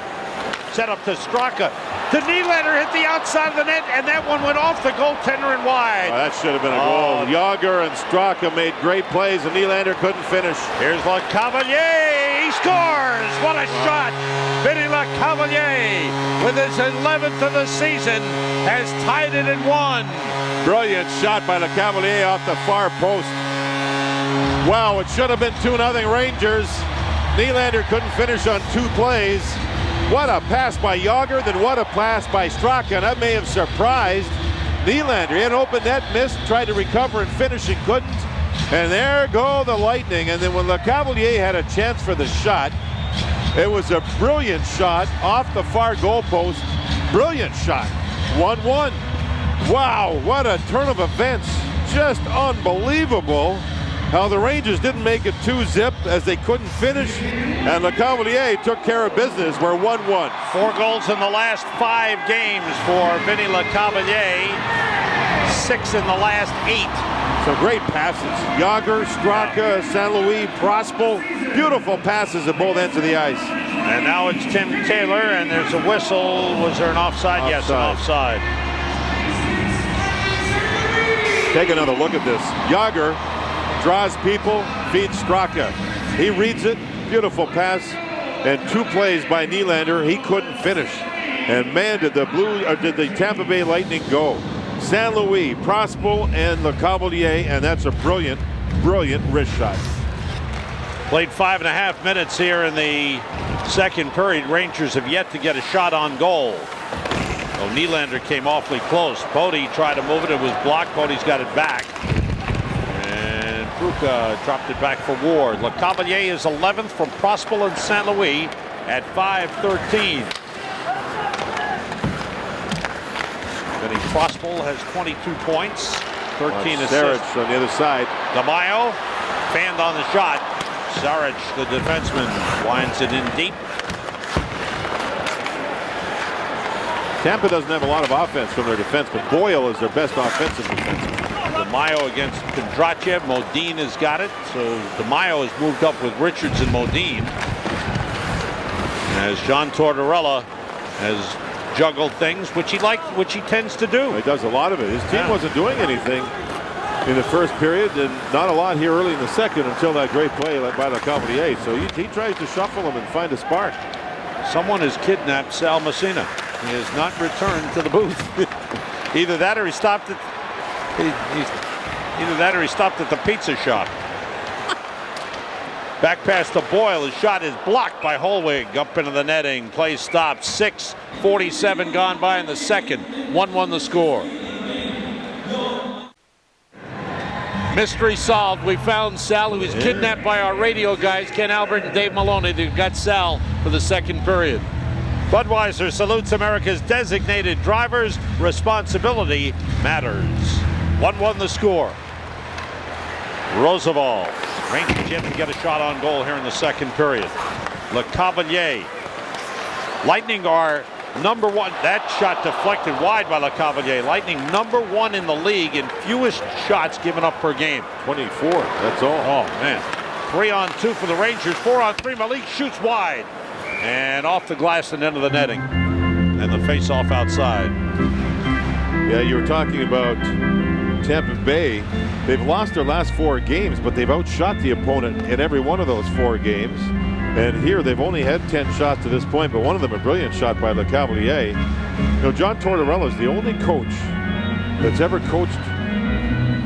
Set up to Straka. The Nylander hit the outside of the net, and that one went off the goaltender and wide. Oh, that should have been a goal. Jágr and Straka made great plays, and Nylander couldn't finish. Here's LeCavalier. He scores. What a shot. Vinny LeCavalier, with his 11th of the season, has tied it at 1. Brilliant shot by LeCavalier off the far post. Wow, it should have been 2-0 Rangers. Nylander couldn't finish on 2 plays. What a pass by Jágr, then what a pass by Straka. That may have surprised Nylander. He had an open net, missed, tried to recover and finish and couldn't. And there go the Lightning. And then when LeCavalier had a chance for the shot, it was a brilliant shot off the far goal post. Brilliant shot. 1-1. Wow, what a turn of events. Just unbelievable how the Rangers didn't make it 2-zip as they couldn't finish, and LeCavalier took care of business. We're 1-1. 4 goals in the last 5 games for Vinny LeCavalier. 6 in the last 8. Some great passes. Jágr, Straka, St. Louis, Prospel. Beautiful passes at both ends of the ice. And now it's Tim Taylor, and there's a whistle. Was there an offside? Yes, an offside. Take another look at this. Jágr draws people, feeds Straka. He reads it, beautiful pass, and 2 plays by Nylander. He couldn't finish. And man, did the Tampa Bay Lightning go. St. Louis, Prospel, and LeCavalier, and that's a brilliant wrist shot. Played 5.5 minutes here in the second period. Rangers have yet to get a shot on goal. Oh, Nylander came awfully close. Bodie tried to move it. It was blocked. Bodie's got it back. And Pruka dropped it back for Ward. LeCavalier is 11th from Prospel and St. Louis at 5-13. Benny Prospel has 22 points, 13 assists. Sarich on the other side. DeMaio fanned on the shot. Sarich, the defenseman, winds it in deep. Tampa doesn't have a lot of offense from their defense, but Boyle is their best offensive defenseman. DeMaio against Kondrachev. Modine has got it. So DeMaio has moved up with Richards and Modine. As John Tortorella has juggled things, which he tends to do. He does a lot of it. His team wasn't doing anything in the first period, and not a lot here early in the second until that great play by LeCavalier. So he tries to shuffle them and find a spark. Someone has kidnapped Sal Messina. He has not returned to the booth. Either that or he stopped at the pizza shop. Back pass to Boyle. His shot is blocked by Holwig. Up into the netting. Play stopped. 6:47 gone by in the second. 1-1 the score. Mystery solved. We found Sal, who was kidnapped by our radio guys, Ken Albert and Dave Maloney. They got Sal for the second period. Budweiser salutes America's designated drivers. Responsibility matters. 1-1 the score. Roosevelt. Rangers yet to get a shot on goal here in the second period. LeCavalier. Lightning are number one. That shot deflected wide by LeCavalier. Lightning number one in the league in fewest shots given up per game. 24. That's all. Oh, man. 3-on-2 for the Rangers. 4-on-3. Malik shoots wide. And off the glass and into the netting. And the face-off outside. Yeah, you were talking about Tampa Bay. They've lost their last 4 games, but they've outshot the opponent in every one of those 4 games. And here they've only had 10 shots to this point, but one of them a brilliant shot by LeCavalier. You know, John Tortorella is the only coach that's ever coached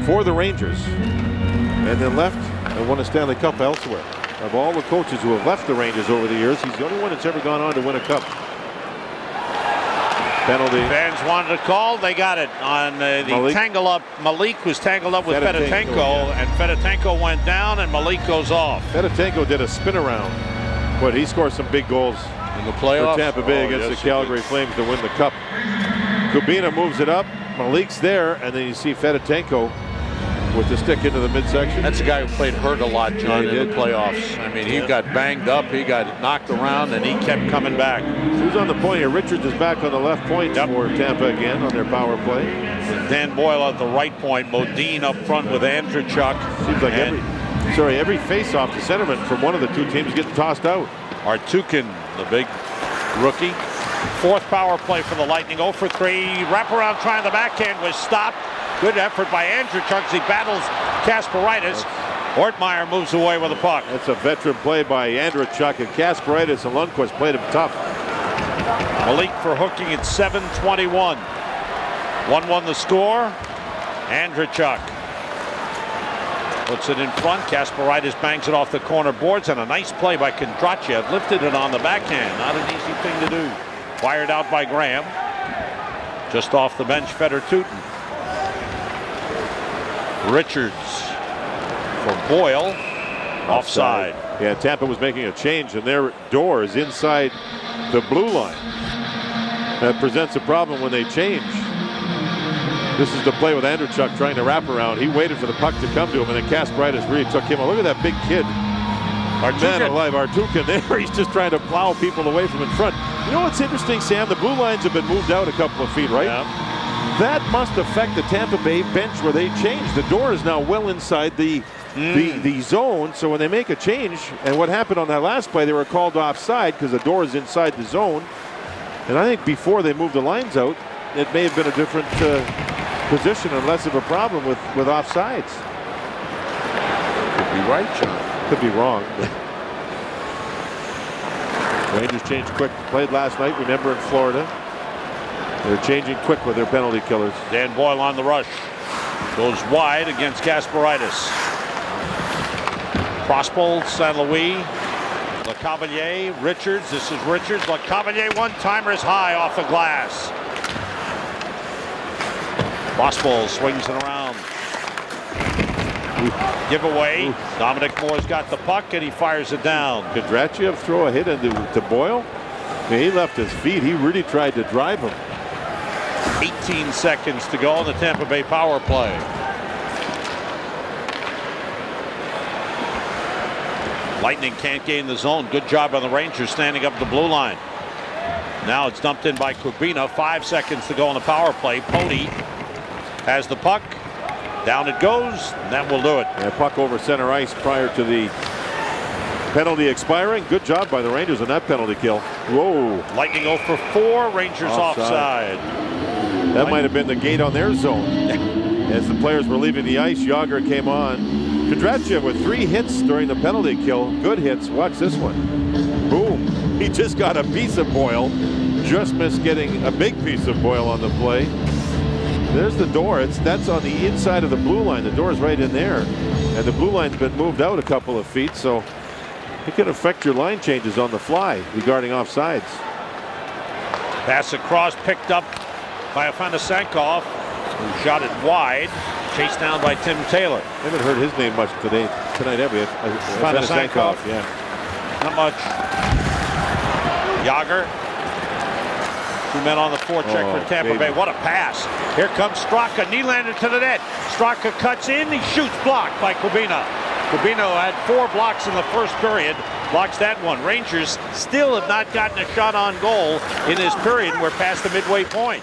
for the Rangers and then left and won a Stanley Cup elsewhere. Of all the coaches who have left the Rangers over the years, he's the only one that's ever gone on to win a cup. Penalty. Fans wanted a call. They got it on the tangle up. Malik was tangled up with Fedotenko, and Fedotenko went down, and Malik goes off. Fedotenko did a spin around, but he scored some big goals in the playoffs for Tampa Bay against the Calgary Flames to win the cup. Kubina moves it up. Malik's there, and then you see Fedotenko with the stick into the midsection. That's a guy who played hurt a lot, John, in the playoffs. I mean, he got banged up, he got knocked around, and he kept coming back. Who's on the point here? Richards is back on the left point for Tampa again on their power play. With Dan Boyle at the right point, Modine up front with Andreychuk. Seems like every face-off to centerman from one of the two teams getting tossed out. Artukin, the big rookie. 4th power play for the Lightning. 0 for 3. Wraparound trying the backhand was stopped. Good effort by Andreychuk as he battles Kasparaitis. Ortmeyer moves away with the puck. That's a veteran play by Andreychuk, and Kasparaitis and Lundqvist played him tough. Malik for hooking at 7:21. 1-1 the score. Andreychuk puts it in front. Kasparaitis bangs it off the corner boards, and a nice play by Kondrachev. Lifted it on the backhand. Not an easy thing to do. Fired out by Graham. Just off the bench, Feder Tootin. Richards for Boyle. Offside. Yeah, Tampa was making a change, and their door is inside the blue line. That presents a problem when they change. This is the play with Andreychuk trying to wrap around. He waited for the puck to come to him, and then Kasparaitis really took him. Look at that big kid. Man alive, Artukin there. He's just trying to plow people away from in front. You know what's interesting, Sam? The blue lines have been moved out a couple of feet, right? Yeah. That must affect the Tampa Bay bench where they changed. The door is now well inside the zone, so when they make a change, and what happened on that last play, they were called offside because the door is inside the zone. And I think before they moved the lines out, it may have been a different position and less of a problem with offsides. Could be right, John. Could be wrong. Rangers changed quick. Played last night, remember, in Florida. They're changing quick with their penalty killers. Dan Boyle on the rush. Goes wide against Kasparaitis. Prospel, St. Louis. LeCavalier, Richards. This is Richards. LeCavalier one-timer is high off the glass. Lost ball, swings it around. Giveaway. Dominic Moore's got the puck and he fires it down. Kondrachev throw a hit into Boyle? I mean, he left his feet. He really tried to drive him. 18 seconds to go on the Tampa Bay power play. Lightning can't gain the zone. Good job on the Rangers standing up the blue line. Now it's dumped in by Kubina. 5 seconds to go on the power play. Pony has the puck. Down it goes, and that will do it. And puck over center ice prior to the penalty expiring. Good job by the Rangers on that penalty kill. Whoa. Lightning 0 for 4. Rangers offside. That might have been the gate on their zone. As the players were leaving the ice, Yager came on. Kondrachev with 3 hits during the penalty kill. Good hits. Watch this one. Boom. He just got a piece of Boyle. Just missed getting a big piece of Boyle on the play. There's the door. That's on the inside of the blue line. The door's right in there. And the blue line's been moved out a couple of feet, so it can affect your line changes on the fly regarding offsides. Pass across, picked up by Afanasankov, who shot it wide, chased down by Tim Taylor. I haven't heard his name much tonight, have we? Afanasankov. Yeah. Not much. Yager. 2 men on the forecheck for Tampa Bay. What a pass. Here comes Straka. Nylander to the net. Straka cuts in. He shoots, blocked by Kubina. Kubino had 4 blocks in the first period. Blocks that one. Rangers still have not gotten a shot on goal in this period. We're past the midway point.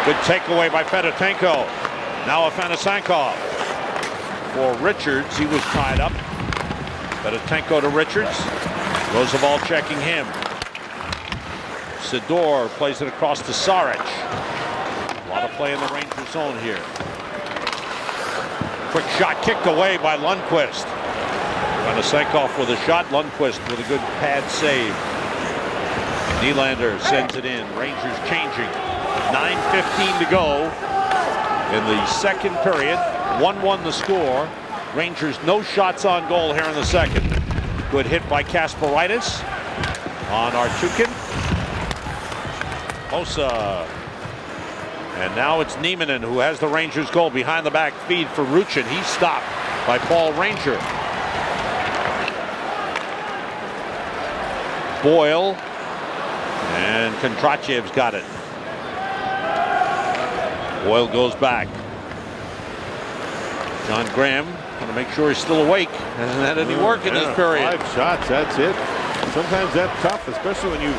Good takeaway by Fedotenko. Now Afanasankov. For Richards, he was tied up. Fedotenko to Richards. Roosevelt checking him. Sidor plays it across to Saric. A lot of play in the Ranger zone here. Quick shot kicked away by Lundqvist. Afanasankov with a shot. Lundqvist with a good pad save. Nylander sends it in. Rangers changing. 9:15 to go in the second period. 1-1 the score. Rangers no shots on goal here in the second. Good hit by Kasparaitis on Artukin. Mosa. And now it's Nieminen who has the Rangers goal. Behind the back feed for Ruchin. He's stopped by Paul Ranger. Boyle. And Kondrachev's got it. Boyle goes back. John Graham going to make sure he's still awake. Hasn't had any work in this period. 5 shots, that's it. Sometimes that's tough, especially when you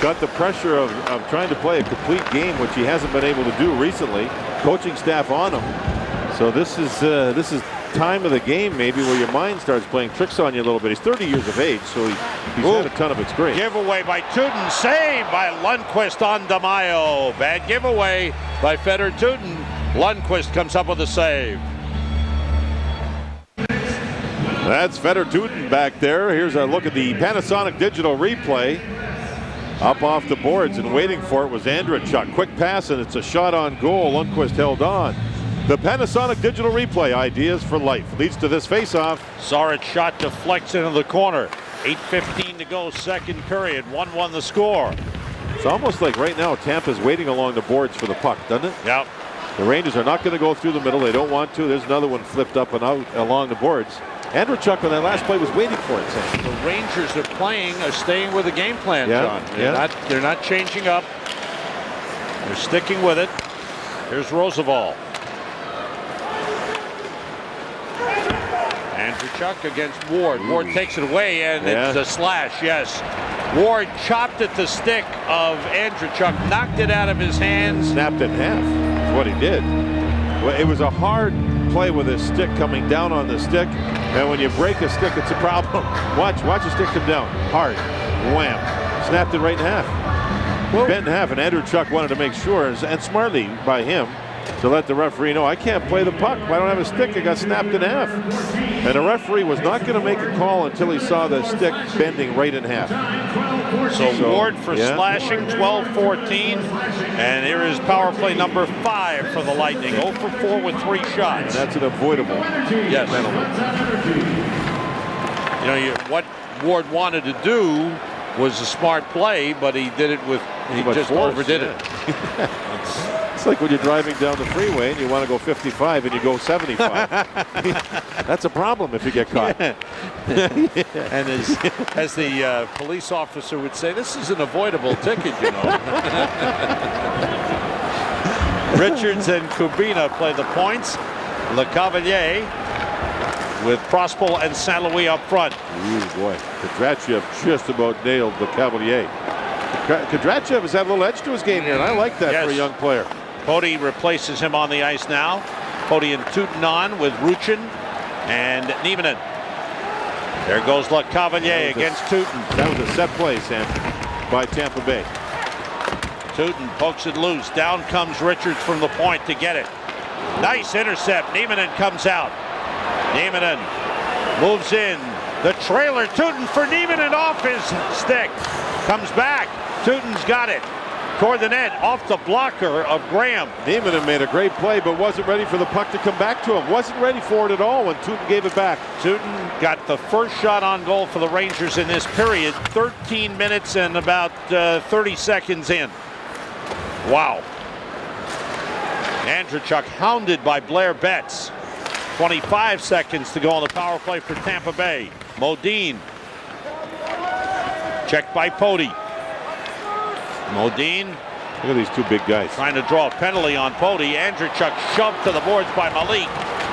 got the pressure of trying to play a complete game, which he hasn't been able to do recently. Coaching staff on him. So this is time of the game maybe where your mind starts playing tricks on you a little bit. He's 30 years of age, so he's had a ton of experience. Giveaway by Tootin, saved by Lundqvist on DeMaio. Bad giveaway by Fedor Tootin. Lundqvist comes up with a save. That's Fedor Tootin back there. Here's a look at the Panasonic digital replay. Up off the boards and waiting for it was Andreychuk. Quick pass and it's a shot on goal. Lundqvist held on. The Panasonic digital replay, ideas for life, leads to this faceoff. Saric shot deflects into the corner. 8:15 to go, second period. 1-1 the score. It's almost like right now Tampa's waiting along the boards for the puck, doesn't it? Yep. The Rangers are not going to go through the middle. They don't want to. There's another one flipped up and out along the boards. Andreychuk on that last play was waiting for it, Sam. The Rangers are staying with the game plan, John. They're not changing up. They're sticking with it. Here's Roosevelt. Andreychuk against Ward. Ward takes it away, and it's a slash, yes. Ward chopped at the stick of Andreychuk, knocked it out of his hands. Snapped it in half. That's what he did. Well, it was a hard play with his stick coming down on the stick, and when you break a stick, it's a problem. Watch the stick come down. Hard. Wham. Snapped it right in half. Bent in half, and Andreychuk wanted to make sure, and smartly by him, to let the referee know, I can't play the puck. I don't have a stick. It got snapped in half. And the referee was not going to make a call until he saw the stick bending right in half. So Ward for slashing, 12-14. And here is power play number 5 for the Lightning. 0 for 4 with 3 shots. And that's an avoidable penalty. You know, what Ward wanted to do was a smart play, but he did it with He much just force, overdid it. It's like when you're driving down the freeway and you want to go 55 and you go 75. That's a problem if you get caught. Yeah. And as the police officer would say, this is an avoidable ticket, you know. Richards and Kubina play the points. Le Cavalier with Prospal and St. Louis up front. Ooh, boy. Kadrachev just about nailed the Cavalier. Kadrachev has had a little edge to his game here, and I like that for a young player. Poti replaces him on the ice now. Poti and Teuton on with Ruchin and Nieminen. There goes Le Cavalier against Teuton. That was a set play, Sam, by Tampa Bay. Teuton pokes it loose. Down comes Richards from the point to get it. Nice intercept. Nieminen comes out. Nieminen moves in. The trailer. Teuton for Nieminen off his stick. Comes back. Teuton's got it. Toward the net, off the blocker of Graham. Nieminen made a great play, but wasn't ready for the puck to come back to him. Wasn't ready for it at all when Teuton gave it back. Teuton got the first shot on goal for the Rangers in this period. 13 minutes and about 30 seconds in. Wow. Andrechuk hounded by Blair Betts. 25 seconds to go on the power play for Tampa Bay. Modine. Checked by Poti. Modine. Look at these two big guys. Trying to draw a penalty on Poti. Andrechuk shoved to the boards by Malik.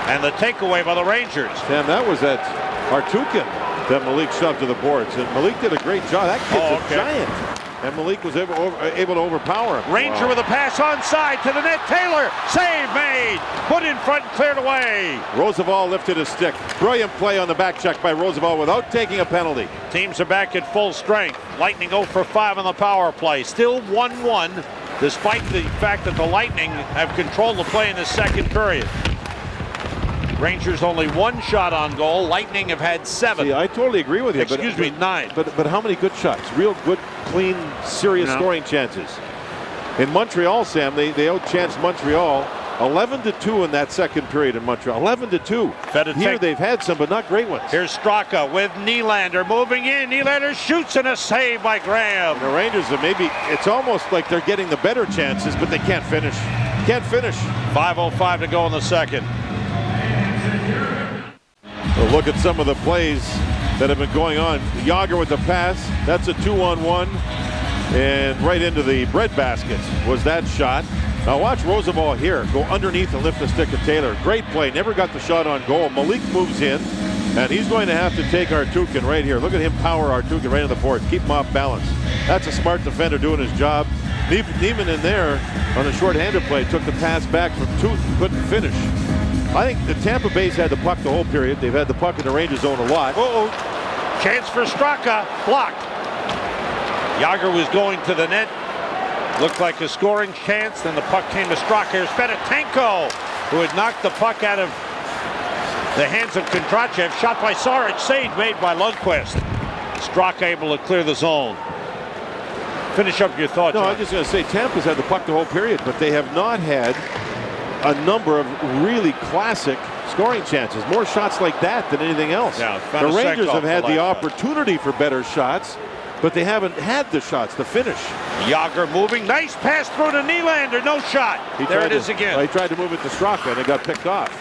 And the takeaway by the Rangers. Sam, that was at Artukin that Malik shoved to the boards. And Malik did a great job. That kid's a giant. And Malik was able to overpower him. Ranger with a pass onside to the net. Taylor, save made. Put in front and cleared away. Roosevelt lifted his stick. Brilliant play on the back check by Roosevelt without taking a penalty. Teams are back at full strength. Lightning 0 for 5 on the power play. Still 1-1, despite the fact that the Lightning have controlled the play in the second period. Rangers only 1 shot on goal. Lightning have had 7. See, I totally agree with you. Excuse me, 9. But how many good shots? Real good, clean, serious scoring chances. In Montreal, Sam, they outchanced Montreal 11-2 in that second period in Montreal. 11-2. Here they've had some, but not great ones. Here's Straka with Nylander moving in. Nylander shoots and a save by Graham. The Rangers are it's almost like they're getting the better chances, but they can't finish. Can't finish. 5:05 to go in the second. Well, look at some of the plays that have been going on. Yager with the pass. That's a 2-on-1. And right into the breadbasket was that shot. Now watch Roosevelt here go underneath and lift the stick of Taylor. Great play. Never got the shot on goal. Malik moves in. And he's going to have to take Artukin right here. Look at him power Artukin right in the boards. Keep him off balance. That's a smart defender doing his job. Neiman in there on a short-handed play took the pass back from Teuton. Couldn't finish. I think the Tampa Bay's had the puck the whole period. They've had the puck in the Rangers zone a lot. Chance for Straka. Blocked. Yager was going to the net. Looked like a scoring chance. Then the puck came to Straka. Here's Fedotenko, who had knocked the puck out of the hands of Kondrachev. Shot by Saric. Save made by Lundqvist. Straka able to clear the zone. Finish up your thoughts. No, I'm just going to say Tampa's had the puck the whole period, but they have not had a number of really classic scoring chances. More shots like that than anything else. Yeah, the Rangers have had the opportunity for better shots, but they haven't had the shots to finish. Yager moving. Nice pass through to Nylander. No shot. There it is again. He tried to move it to Straka, and it got picked off.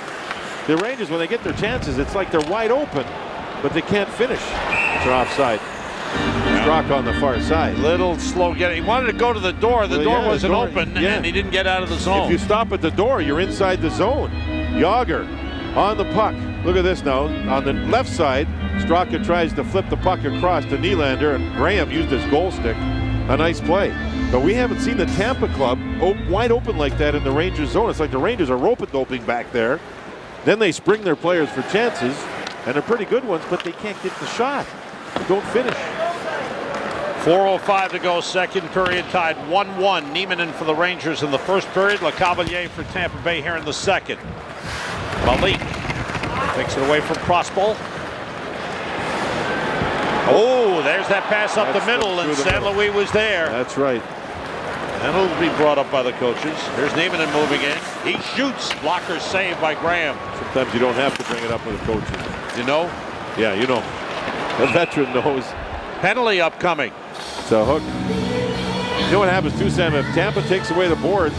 The Rangers, when they get their chances, it's like they're wide open, but they can't finish. It's an offside. Straka on the far side. Little slow getting. He wanted to go to the door. The door wasn't open, and he didn't get out of the zone. If you stop at the door, you're inside the zone. Yager on the puck. Look at this now. On the left side, Straka tries to flip the puck across to Nylander, and Graham used his goal stick. A nice play. But we haven't seen the Tampa club wide open like that in the Rangers zone. It's like the Rangers are rope-a-doping back there. Then they spring their players for chances, and they're pretty good ones, but they can't get the shot. They don't finish. 4:05 to go, second period, tied 1-1. Nieminen for the Rangers in the first period. Le Cavalier for Tampa Bay here in the second. Malik takes it away from Prospal. Oh, there's that pass up the middle, and St. Louis was there. That's right. And it'll be brought up by the coaches. Here's Nieminen moving in. He shoots. Blocker saved by Graham. Sometimes you don't have to bring it up with the coaches. You know? Yeah, you know. The veteran knows. Penalty upcoming. It's a hook. You know what happens too, Sam? If Tampa takes away the boards,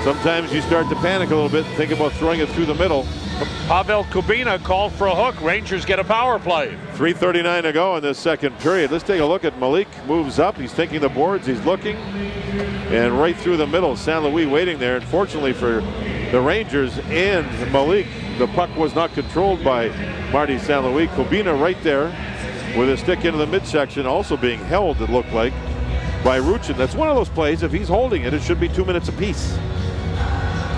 sometimes you start to panic a little bit and think about throwing it through the middle. Pavel Kubina called for a hook. Rangers get a power play. 3:39 to go in this second period. Let's take a look at Malik. Moves up. He's taking the boards. He's looking. And right through the middle, St. Louis waiting there. Unfortunately for the Rangers and Malik, the puck was not controlled by Marty St. Louis. Kubina right there with a stick into the midsection, also being held, it looked like, by Ruchin. That's one of those plays. If he's holding it, it should be 2 minutes apiece.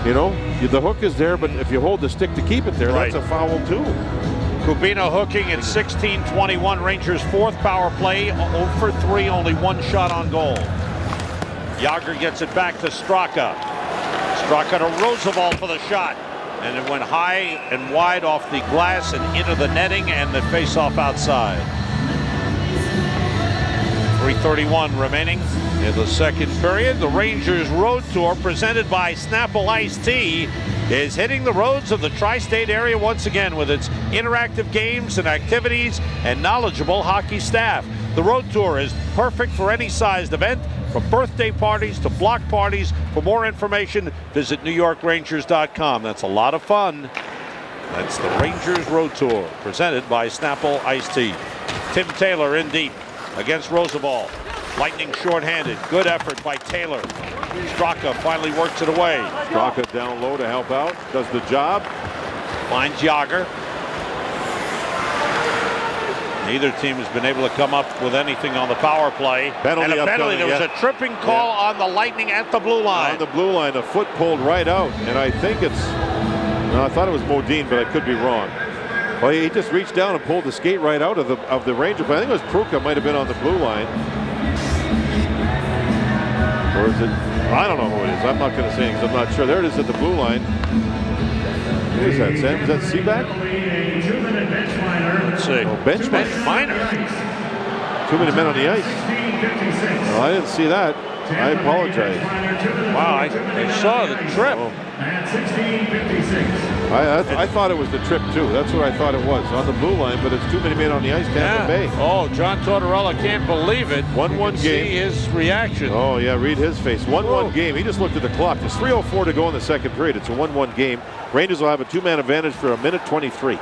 You know, the hook is there, but if you hold the stick to keep it there, right, that's a foul too. Kubina hooking at 16:21. Rangers' fourth power play, 0 for 3, only one shot on goal. Jágr gets it back to Straka. Straka to Roosevelt for the shot. And it went high and wide off the glass and into the netting, and the face-off outside. 3:31 remaining in the second period. The Rangers Road Tour, presented by Snapple Iced Tea, is hitting the roads of the tri-state area once again with its interactive games and activities and knowledgeable hockey staff. The Road Tour is perfect for any sized event, from birthday parties to block parties. For more information, visit NewYorkRangers.com. That's a lot of fun. That's the Rangers Road Tour, presented by Snapple Iced Tea. Tim Taylor in deep against Roosevelt. Lightning shorthanded. Good effort by Taylor. Straka finally works it away. Straka down low to help out. Does the job. Finds Jágr. Neither team has been able to come up with anything on the power play. Penalty and a penalty. There was a tripping call on the Lightning at the blue line. On the blue line, a foot pulled right out. And I think it's, no, I thought it was Modine, but I could be wrong. Well, he just reached down and pulled the skate right out of the Ranger. But I think it was Pruka might have been on the blue line. Or is it? I don't know who it is. I'm not going to say it because I'm not sure. There it is at the blue line. Who is that, Sam? Is that Seaback? Let's see. Oh, bench minor. 2 minute men on the ice. Well, I didn't see that. I apologize. Wow, I saw the trip. Oh. I thought it was the trip too. That's what I thought it was, on the blue line, but it's too many men on the ice, Tampa Bay. Oh, John Tortorella can't believe it. 1-1 game. See his reaction. Oh yeah, read his face. 1-1 game. He just looked at the clock. There's 3:04 to go in the second period. It's a 1-1 game. Rangers will have a 2-man advantage for 1:23.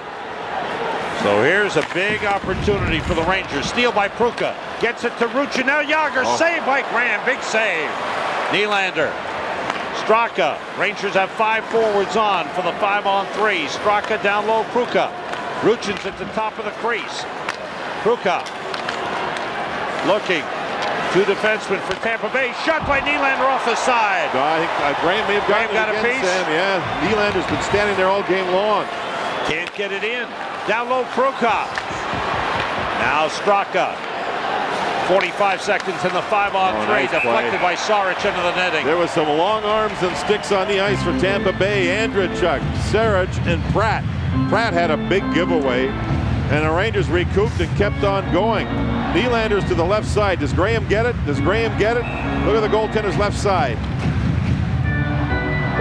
So here's a big opportunity for the Rangers. Steal by Pruka. Gets it to Ruchin. Now Jágr. Save by Graham. Big save. Nylander. Straka. Rangers have 5 forwards on for the 5-on-3. Straka down low. Pruka. Ruchin's at the top of the crease. Pruka. Looking. 2 defensemen for Tampa Bay. Shot by Nylander off the side. No, I think Graham may have got a piece. Sam. Yeah, Nylander's been standing there all game long. Can't get it in. Down low, Pruka. Now Straka. 45 seconds in the 5-on-3. Nice deflected play by Saric into the netting. There was some long arms and sticks on the ice for Tampa Bay. Andrechuk, Saric, and Pratt. Pratt had a big giveaway, and the Rangers recouped and kept on going. Nylander's to the left side. Does Graham get it? Does Graham get it? Look at the goaltender's left side.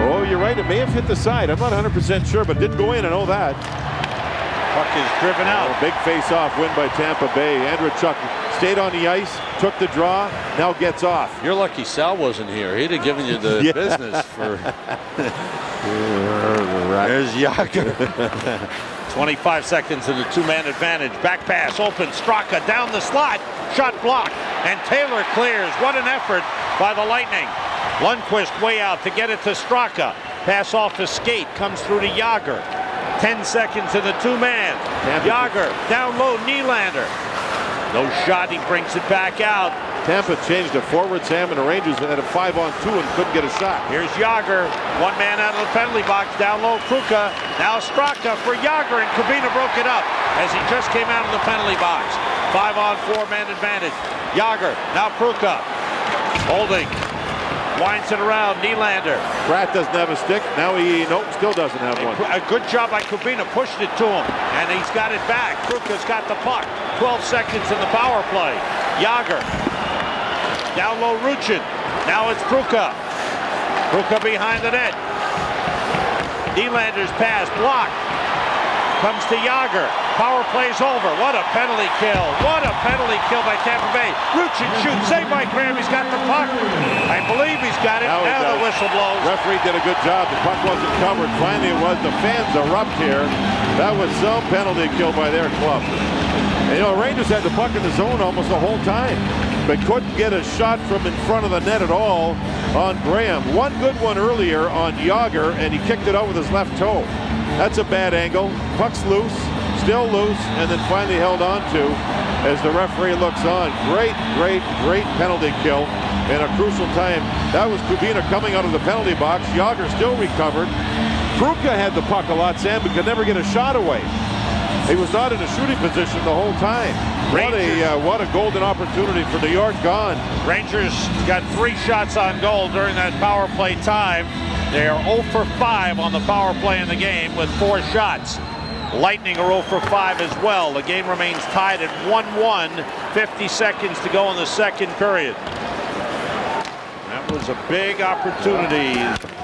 Oh, you're right. It may have hit the side. I'm not 100% sure, but did go in. I know that. Puck is driven out. Big face-off win by Tampa Bay. Andrechuk stayed on the ice, took the draw, now gets off. You're lucky Sal wasn't here. He'd have given you the business for. There's Jágr. 25 seconds in the 2-man advantage. Back pass open. Straka down the slot. Shot blocked. And Taylor clears. What an effort by the Lightning. Lundqvist way out to get it to Straka. Pass off the skate. Comes through to Jágr. 10 seconds in the 2-man. Jágr down low. Nylander. No shot. He brings it back out. Tampa changed to forward, Sam, and the Rangers had a 5-on-2 and couldn't get a shot. Here's Jágr. 1 man out of the penalty box. Down low, Pruka. Now Straka for Jágr, and Kubina broke it up as he just came out of the penalty box. 5-on-4 man advantage. Jágr. Now Pruka. Holding. Winds it around. Nylander. Pratt doesn't have a stick. Now he still doesn't have one. A good job by Kubina. Pushed it to him, and he's got it back. Pruka's got the puck. 12 seconds in the power play. Jágr. Down low, Ruchin. Now it's Pruka. Pruka behind the net. Nylander's pass blocked. comes to Yager. Power play's over. What a penalty kill. What a penalty kill by Tampa Bay. Ruchin shoots. Saved by Graham. He's got the puck. I believe he's got it. Now the whistle blows. Referee did a good job. The puck wasn't covered. Finally, it was. The fans erupt here. That was some penalty kill by their club. And, you know, Rangers had the puck in the zone almost the whole time, but couldn't get a shot from in front of the net at all on Graham. One good one earlier on Yager, and he kicked it out with his left toe. That's a bad angle. Puck's loose, still loose, and then finally held on to as the referee looks on. Great penalty kill in a crucial time. That was Kubina coming out of the penalty box. Yager still recovered. Kruka had the puck a lot, Sam, but could never get a shot away. He was not in a shooting position the whole time. What a golden opportunity for New York gone. Rangers got 3 shots on goal during that power play time. They are 0 for 5 on the power play in the game with 4 shots. Lightning are 0 for 5 as well. The game remains tied at 1-1. 50 seconds to go in the second period. That was a big opportunity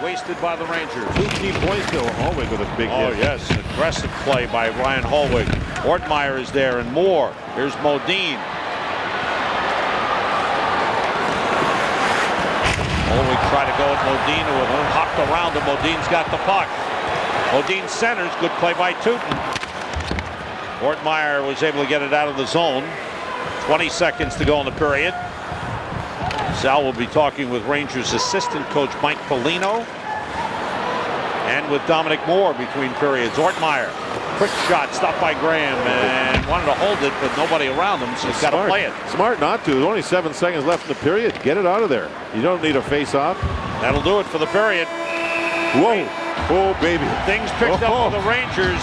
wasted by the Rangers. 2 key points to Hallwig with a big hit. Oh yes, aggressive play by Ryan Hallwig. Ortmeyer is there and more. Here's Modine. Hallwig tried to go at Modine, who hopped around him. Modine's got the puck. Modine centers. Good play by Tootin. Ortmeyer was able to get it out of the zone. 20 seconds to go in the period. Sal will be talking with Rangers assistant coach Mike Polino and with Dominic Moore between periods. Ortmeyer, quick shot, stopped by Graham, and wanted to hold it, but nobody around him, so he's got to play it. Smart not to. There's only 7 seconds left in the period. Get it out of there. You don't need a face-off. That'll do it for the period. Whoa. Oh, baby. Things picked up for the Rangers.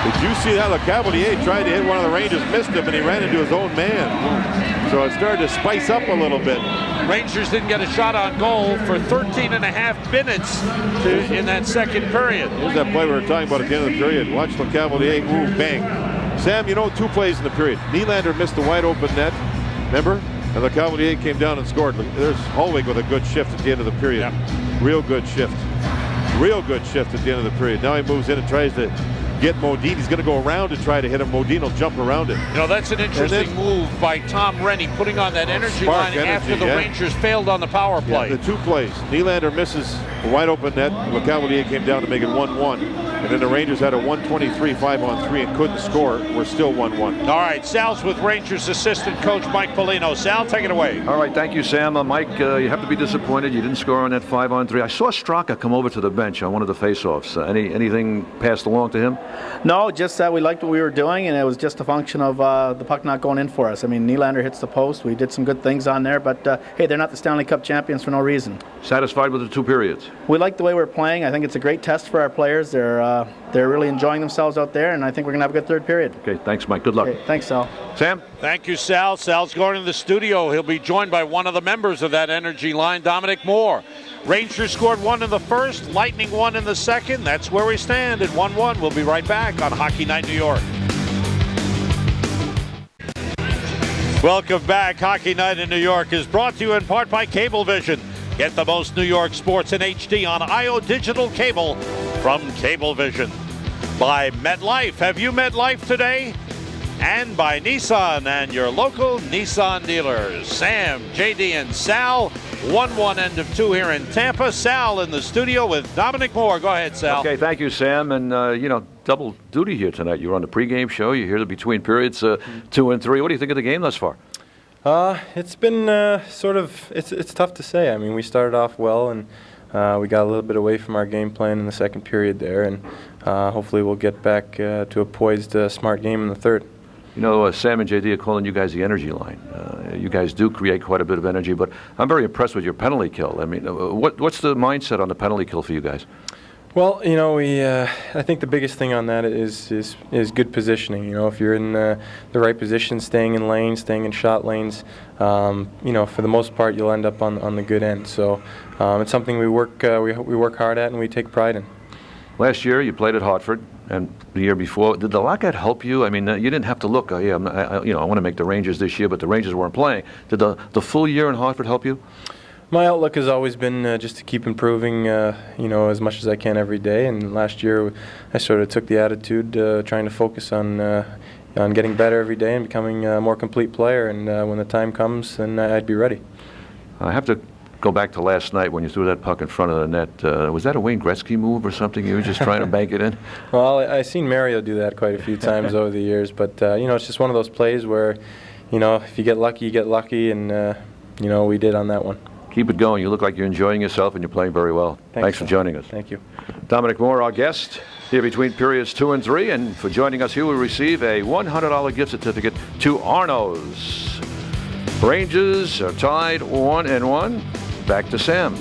Did you see that? Le Cavalier tried to hit one of the Rangers, missed him, and he ran into his own man. So it started to spice up a little bit. Rangers didn't get a shot on goal for 13.5 minutes in that second period. Here's that play we were talking about at the end of the period. Watch Le Cavalier, ooh, bang. Sam, you know, 2 plays in the period. Nylander missed the wide open net, remember? And Le Cavalier came down and scored. There's Hallwig with a good shift at the end of the period. Yep. Real good shift. Real good shift at the end of the period. Now he moves in and tries to get Modine. He's going to go around to try to hit him. Modine will jump around it. You know, that's an interesting move by Tom Rennie, putting on that energy line after the Rangers failed on the power play. Yeah, the 2 plays. Nylander misses a wide open net. Le Cavalier came down to make it 1-1. And then the Rangers had a 123 5-on-3 and couldn't score. We're still 1-1. All right, Sal's with Rangers assistant coach Mike Polino. Sal, take it away. All right, thank you, Sam. Mike, you have to be disappointed you didn't score on that 5-on-3. I saw Straka come over to the bench on one of the faceoffs. Anything passed along to him? No, just that we liked what we were doing, and it was just a function of the puck not going in for us. I mean, Nylander hits the post. We did some good things on there, but hey, they're not the Stanley Cup champions for no reason. Satisfied with the 2 periods? We like the way we're playing. I think it's a great test for our players. They're really enjoying themselves out there, and I think we're going to have a good third period. Okay, thanks, Mike. Good luck. Okay, thanks, Sal. Sam? Thank you, Sal. Sal's going to the studio. He'll be joined by one of the members of that energy line, Dominic Moore. Rangers scored 1 in the first, Lightning 1 in the second. That's where we stand at 1-1. We'll be right back on Hockey Night New York. Welcome back. Hockey Night in New York is brought to you in part by Cablevision. Get the most New York sports in HD on IO Digital Cable from Cablevision. By MetLife. Have you MetLife today? And by Nissan and your local Nissan dealers. Sam, JD, and Sal. 1-1 end of 2 here in Tampa. Sal in the studio with Dominic Moore. Go ahead, Sal. Okay, thank you, Sam. And, double duty here tonight. You were on the pregame show. You're here between periods 2 and 3. What do you think of the game thus far? It's been it's tough to say. I mean, we started off well, and we got a little bit away from our game plan in the second period there, and hopefully we'll get back to a poised, smart game in the third. You know, Sam and JD are calling you guys the energy line. You guys do create quite a bit of energy, but I'm very impressed with your penalty kill. I mean, what's the mindset on the penalty kill for you guys? Well, you know, I think the biggest thing on that is good positioning. You know, if you're in the right position, staying in lanes, staying in shot lanes, you know, for the most part, you'll end up on the good end. So it's something we work hard at and we take pride in. Last year, you played at Hartford, and the year before, did the lockout help you? I mean, you didn't have to look. I want to make the Rangers this year, but the Rangers weren't playing. Did the full year in Hartford help you? My outlook has always been just to keep improving, as much as I can every day. And last year, I sort of took the attitude trying to focus on getting better every day and becoming a more complete player. And when the time comes, then I'd be ready. I have to go back to last night when you threw that puck in front of the net. Was that a Wayne Gretzky move or something? You were just trying to bank it in? Well, I've seen Mario do that quite a few times over the years. But, it's just one of those plays where, if you get lucky, you get lucky. And, we did on that one. Keep it going. You look like you're enjoying yourself, and you're playing very well. Thanks for joining us. Thank you. Dominic Moore, our guest, here between periods 2 and 3. And for joining us, he will receive a $100 gift certificate to Arno's. Rangers are tied 1-1. Back to Sam.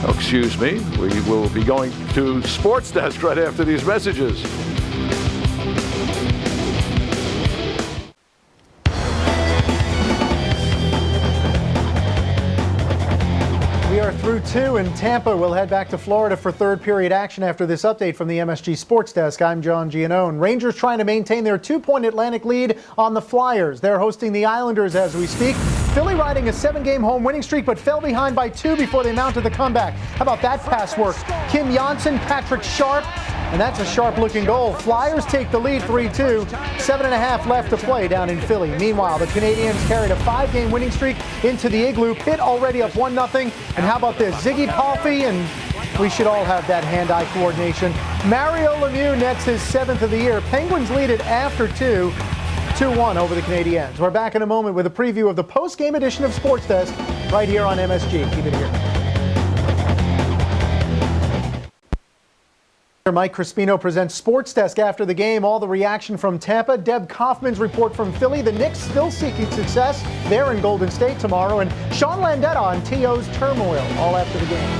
Oh, excuse me. We will be going to Sports Desk right after these messages. We are through 2 in Tampa. We'll head back to Florida for third period action after this update from the MSG Sports Desk. I'm John Giannone. Rangers trying to maintain their 2-point Atlantic lead on the Flyers. They're hosting the Islanders as we speak. Philly riding a 7-game home winning streak, but fell behind by 2 before they mounted the comeback. How about that pass work? Kim Janssen, Patrick Sharp, and that's a sharp-looking goal. Flyers take the lead 3-2. 7.5 left to play down in Philly. Meanwhile, the Canadiens carried a 5-game winning streak into the Igloo. Pitt already up 1-0. And how about this? Ziggy Palffy, and we should all have that hand-eye coordination. Mario Lemieux nets his 7th of the year. Penguins lead it after 2-1 over the Canadiens. We're back in a moment with a preview of the post-game edition of Sports Desk right here on MSG. Keep it here. Mike Crispino presents Sports Desk after the game. All the reaction from Tampa. Deb Kaufman's report from Philly. The Knicks still seeking success. They're in Golden State tomorrow. And Sean Landeta on T.O.'s turmoil. All after the game.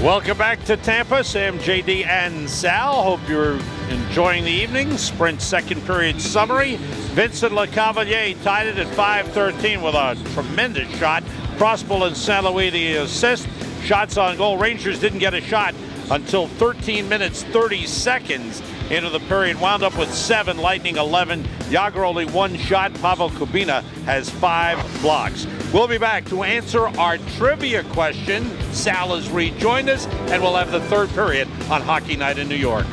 Welcome back to Tampa. Sam, JD, and Sal. Hope you're enjoying the evening. Sprint second period summary. Vincent LeCavalier tied it at 5:13 with a tremendous shot. Crossball and St. Louis the assist. Shots on goal. Rangers didn't get a shot until 13 minutes 30 seconds into the period. Wound up with 7, Lightning 11. Jágr only 1 shot. Pavel Kubina has 5 blocks. We'll be back to answer our trivia question. Sal has rejoined us, and we'll have the third period on Hockey Night in New York.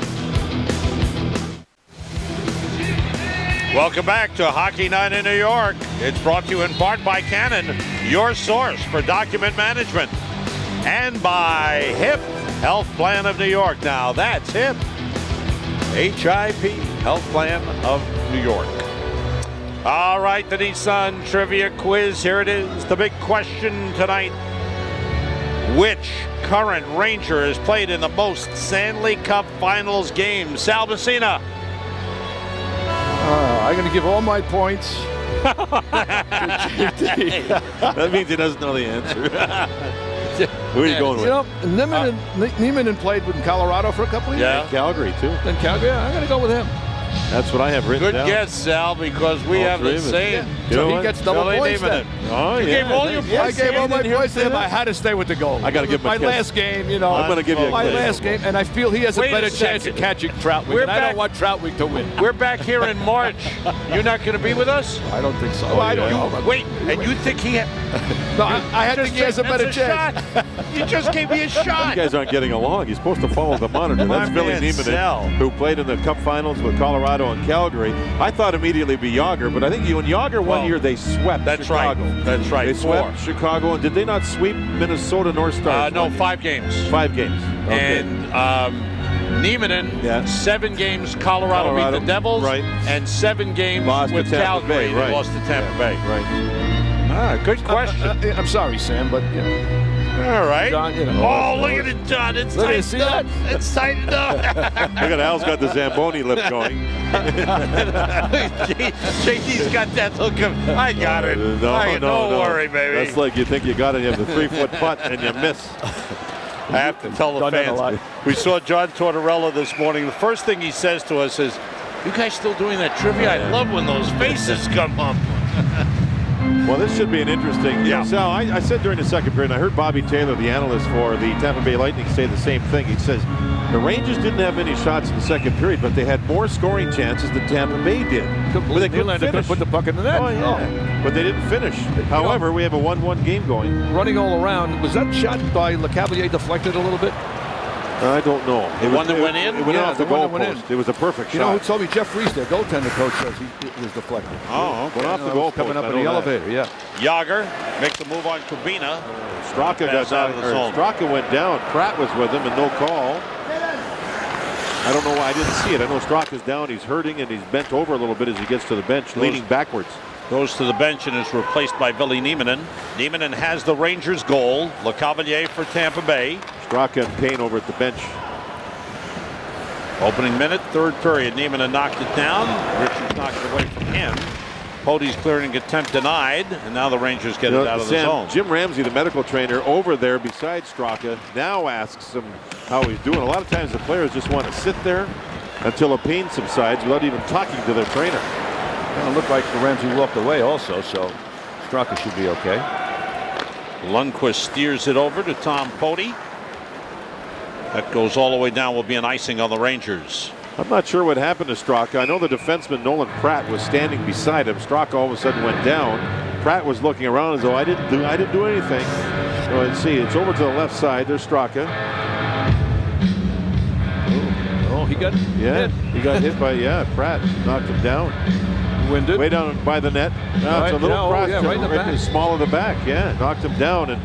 Welcome back to Hockey Night in New York. It's brought to you in part by Canon, your source for document management. And by HIP, Health Plan of New York. Now that's HIP. H-I-P, Health Plan of New York. All right, the Nissan Trivia Quiz. Here it is. The big question tonight. Which current Ranger has played in the most Stanley Cup Finals games? Sal Messina. I'm going to give all my points. That means he doesn't know the answer. Who are you going with? Nieminen played in Colorado for a couple of years. Yeah, Calgary too. Then Calgary, I'm going to go with him. That's what I have written down. Good guess, Sal, because we have the same. So he gets double points then. Oh, you gave all your points. I gave all my points to him. I had to stay with the goal. I got to give my last game, I'm going to give you my last game, and I feel he has a better chance at catching Troutwig. And I don't want Troutwig to win. We're back here in March. You're not going to be with us? I don't think so. Well, I don't know. Wait, and you think he had... No, I think he has a better chance. You just gave me a shot. You guys aren't getting along. You're supposed to follow the monitor. That's Billy Nieminen, who played in the Cup Finals with Colorado and Calgary. I thought immediately it'd be Jágr, but I think when Jágr one year they swept Chicago. Right. That's right. They swept Chicago, and did they not sweep Minnesota North Stars? No, 5 games. 5 games. Okay. And Nieminen, 7 games Colorado beat the Devils, right. And 7 games lost with Calgary. Bay, right. They lost to Tampa Bay. Right. Good question. I'm sorry, Sam, but all right. John, look at it, John. It's tightened up. It's tightened up. Look at Al's got the Zamboni lip going. JD's got that look of, I got it. No worry, baby. That's like you think you got it. You have the 3-foot putt and you miss. I have to tell the fans. We saw John Tortorella this morning. The first thing he says to us is, "You guys still doing that trivia? I love when those faces come up." Well, this should be an interesting. Yeah. Sal, I said during the second period, I heard Bobby Taylor, the analyst for the Tampa Bay Lightning, say the same thing. He says the Rangers didn't have many shots in the second period, but they had more scoring chances than Tampa Bay did. But they couldn't put the puck in the net. Oh, yeah. But they didn't finish. However, we have a 1-1 game going. Running all around. Was that shot by LeCavalier deflected a little bit? I don't know. The one that went in? It went Yeah, off the the one goal that went post. in. It was a perfect You shot. know who told me? Jeff Reese, their goaltender coach, says it was deflected. Oh, okay. Went off the goal coming post. up I in the know that. elevator, yeah. Yager makes a move on Kubina. Straka got Pass out down. of the zone. Straka went down. Pratt was with him and no call. I don't know why I didn't see it. I know Straka's down. He's hurting and he's bent over a little bit as he gets to the bench, leaning backwards. Goes to the bench and is replaced by Billy Niemanen. Niemanen has the Rangers goal. LeCavalier for Tampa Bay. Straka and Payne over at the bench. Opening minute, third period. Niemanen knocked it down. Richards knocked it away from him. Pody's clearing attempt denied, and now the Rangers get it out of the zone. Jim Ramsey, the medical trainer, over there beside Straka, now asks him how he's doing. A lot of times the players just want to sit there until the pain subsides without even talking to their trainer. Well, it looked like Ramsey walked away also, so Straka should be okay. Lundqvist steers it over to Tom Pody. That goes all the way down, will be an icing on the Rangers. I'm not sure what happened to Straka. I know the defenseman Nolan Pratt was standing beside him. Straka all of a sudden went down. Pratt was looking around as though I didn't do anything. So let's see, it's over to the left side. There's Straka. Oh, he got hit. He got hit by Pratt knocked him down. Winded. Way down by the net. No, it's a little cross right in the back. small of the back. Yeah, knocked him down, and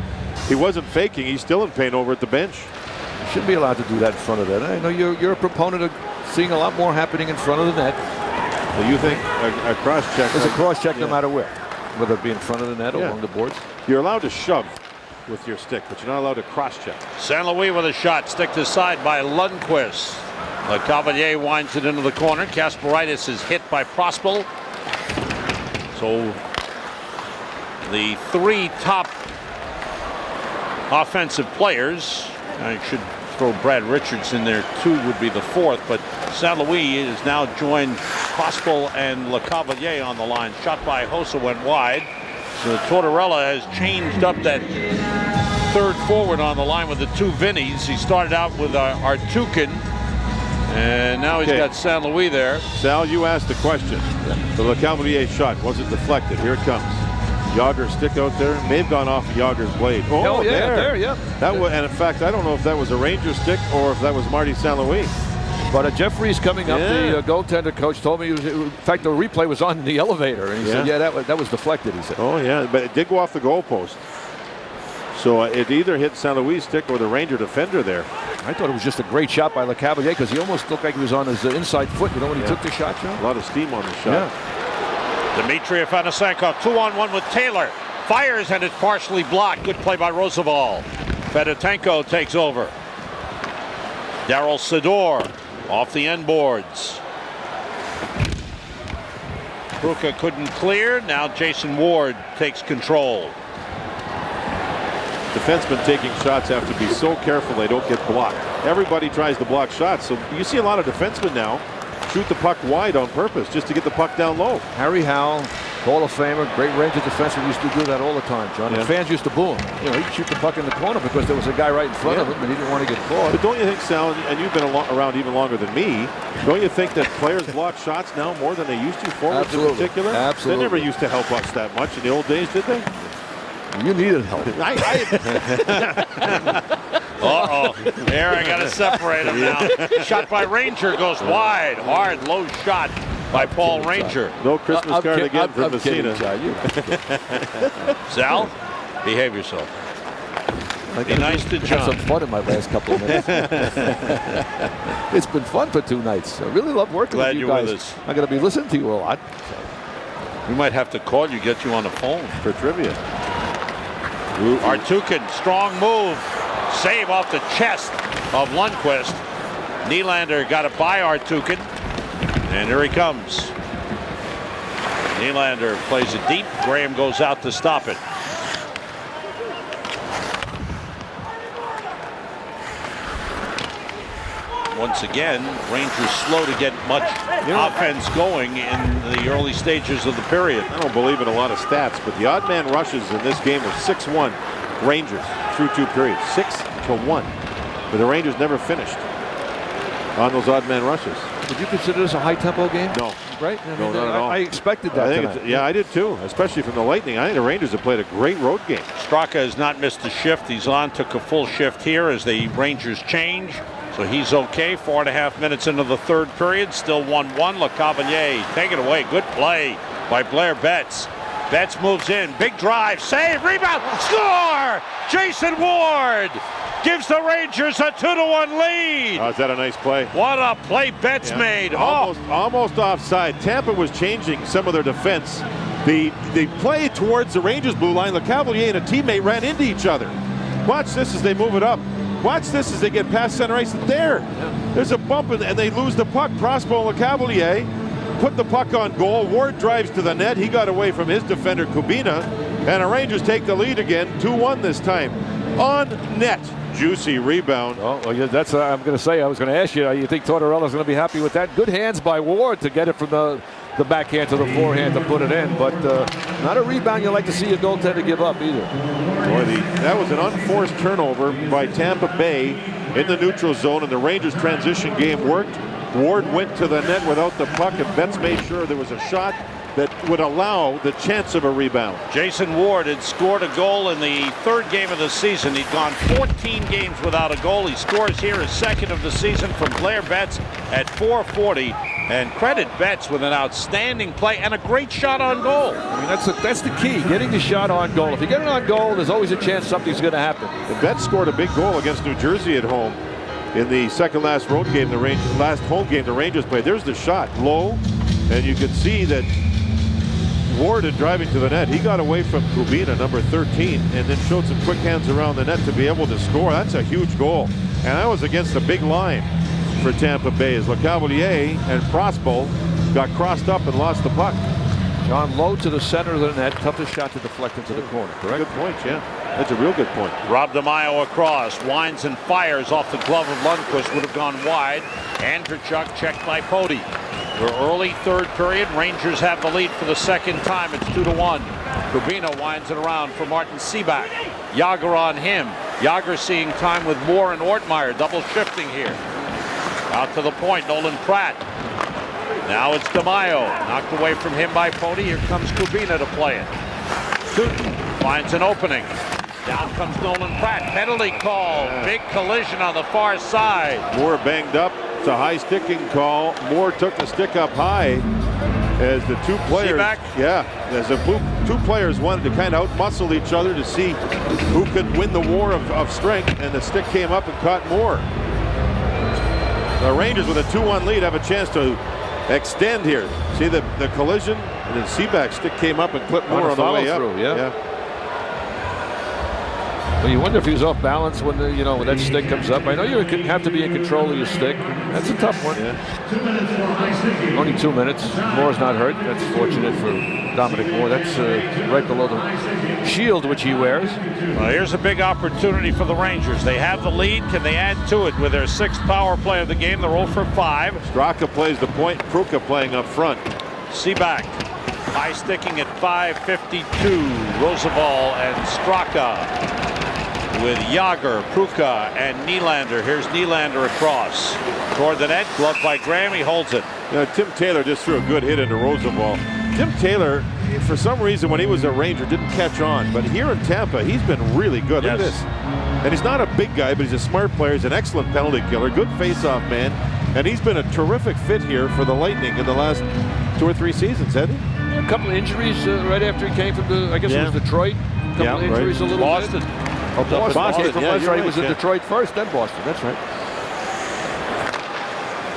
he wasn't faking. He's still in pain over at the bench. You shouldn't be allowed to do that in front of that. I know you're a proponent of seeing a lot more happening in front of the net. So you think a cross check? There's a cross check no matter where, whether it be in front of the net or along the boards. You're allowed to shove with your stick, but you're not allowed to cross check. St. Louis with a shot, stick to side by Lundqvist. LeCavalier winds it into the corner. Kasparaitis is hit by Prospel. So the three top offensive players, I should throw Brad Richards in there too, would be the fourth, but St. Louis is now joined Prospel and LeCavalier on the line. Shot by Hossa went wide. So Tortorella has changed up that third forward on the line with the two Vinnies. He started out with Artukin, and now he's got St. Louis there. Sal, you asked the question. The LeCavalier shot, was it deflected? Here it comes. Yager's stick out there may have gone off of Yager's blade. Oh, yeah, there, yeah. That was, and in fact, I don't know if that was a Ranger stick or if that was Marty St. Louis. But Jeff Reese coming up, the goaltender coach told me, in fact, the replay was on the elevator, and he said, that was deflected, he said. Oh, yeah, but it did go off the goalpost. So it either hit St. Louis' stick or the Ranger defender there. I thought it was just a great shot by LeCavalier because he almost looked like he was on his inside foot, you know, when he took the shot, John? A lot of steam on the shot. Yeah. Dmitry Afanasenkov 2-on-1 with Taylor. Fires and it's partially blocked. Good play by Roosevelt. Fedotenko takes over. Daryl Sador off the end boards. Kruka couldn't clear. Now Jason Ward takes control. Defensemen taking shots have to be so careful they don't get blocked. Everybody tries to block shots, so you see a lot of defensemen now shoot the puck wide on purpose just to get the puck down low. Harry Howell, Hall of Famer, great Ranger defenseman, used to do that all the time, John. And fans used to boo him. You know, he'd shoot the puck in the corner because there was a guy right in front of him and he didn't want to get caught. But don't you think, Sal, and you've been around even longer than me, don't you think that players block shots now more than they used to, forwards in particular? Absolutely. They never used to help us that much in the old days, did they? You needed help. Uh-oh. There, I got to separate them now. Shot by Ranger goes wide. Hard, low shot by Paul Ranger. No Christmas card again from Messina. Sal, behave yourself. Be nice to Had John. some fun in my last couple of minutes. It's been fun for 2 nights. I really love working Glad with you you're guys. with us. I'm going to be listening to you a lot. We might have to call you, get you on the phone. For trivia. Artukin, strong move. Save off the chest of Lundqvist. Nylander got it by Artukin. And here he comes. Nylander plays it deep. Graham goes out to stop it. once again, Rangers slow to get much offense going in the early stages of the period. I don't believe in a lot of stats, but the odd man rushes in this game were 6-1 Rangers through 2 periods. 6-1. But the Rangers never finished on those odd man rushes. Would you consider this a high tempo game? No. Right? No, not at all. I expected that. I did too, especially from the Lightning. I think the Rangers have played a great road game. Straka has not missed a shift. He's on, took a full shift here as the Rangers change. So he's okay. 4.5 minutes into the third period. Still 1-1. LeCavalier take it away. Good play by Blair Betts. Betts moves in. Big drive. Save. Rebound. Score! Jason Ward gives the Rangers a 2-1 lead. Oh, is that a nice play? What a play Betts made. Almost offside. Tampa was changing some of their defense. The play towards the Rangers blue line, LeCavalier and a teammate ran into each other. Watch this as they move it up. Watch this as they get past center ice. There's a bump and they lose the puck. Prospo and LeCavalier put the puck on goal. Ward drives to the net. He got away from his defender Kubina, and the Rangers take the lead again. 2-1 this time. On net. Juicy rebound. Oh, well, that's what I'm going to say. I was going to ask you. You think Tortorella's going to be happy with that? Good hands by Ward to get it from the backhand to the forehand to put it in, but not a rebound you like to see a goaltender give up either. Boy, that was an unforced turnover by Tampa Bay in the neutral zone, and the Rangers transition game worked. Ward went to the net without the puck, and Betts made sure there was a shot that would allow the chance of a rebound. Jason Ward had scored a goal in the third game of the season. He'd gone 14 games without a goal. He scores here his second of the season from Blair Betts at 4:40. And credit Betts with an outstanding play and a great shot on goal. I mean, that's the key, getting the shot on goal. If you get it on goal, there's always a chance something's going to happen. And Betts scored a big goal against New Jersey at home in the second last road game, last home game the Rangers played. There's the shot, low, and you can see that Ward in driving to the net, he got away from Kubina, number 13, and then showed some quick hands around the net to be able to score. That's a huge goal. And that was against a big line for Tampa Bay as LeCavalier and Prospo got crossed up and lost the puck. John, low to the center of the net, toughest shot to deflect into the corner, correct? Good point, yeah. That's a real good point. Rob DeMaio across, winds and fires off the glove of Lundqvist, would have gone wide. Andrechuk checked by Pody. We're early third period. Rangers have the lead for the second time. It's 2-1. Kubina winds it around for Martin Seaback. Yager on him. Yager seeing time with Moore and Ortmeyer, double shifting here. Out to the point, Nolan Pratt. Now it's DeMaio. Knocked away from him by Pody. Here comes Kubina to play it. Sutton finds an opening. Down comes Nolan Pratt. Penalty call. Big collision on the far side. Moore banged up. It's a high sticking call. Moore took the stick up high as the two players. As the two players wanted to kind of outmuscle each other to see who could win the war of strength, and the stick came up and caught Moore. The Rangers with a 2-1 lead have a chance to extend here. See the collision, and then Seaback's stick came up and clipped Moore on the way up. Well, you wonder if he was off balance when when that stick comes up. I know you have to be in control of your stick. That's a tough one. Yeah. Only 2 minutes. Moore's not hurt. That's fortunate for Dominic Moore. That's right below the shield which he wears. Well, here's a big opportunity for the Rangers. They have the lead. Can they add to it with their 6th power play of the game? They're 0 for 5. Straka plays the point. Pruka playing up front. Seaback. High sticking at 5:52. Roosevelt and Straka. With Yager, Pruka, and Nylander. Here's Nylander across. Toward the net, gloved by Graham, he holds it. Tim Taylor just threw a good hit into Roosevelt. Tim Taylor, for some reason, when he was a Ranger, didn't catch on. But here in Tampa, he's been really good. Look at this. And he's not a big guy, but he's a smart player. He's an excellent penalty killer, good face-off man. And he's been a terrific fit here for the Lightning in the last 2 or 3 seasons, hasn't he? A couple of injuries right after he came from I guess it was Detroit. A couple of injuries a little Boston. bit. Oh, Boston. That's right. He was in Detroit first, then Boston. That's right.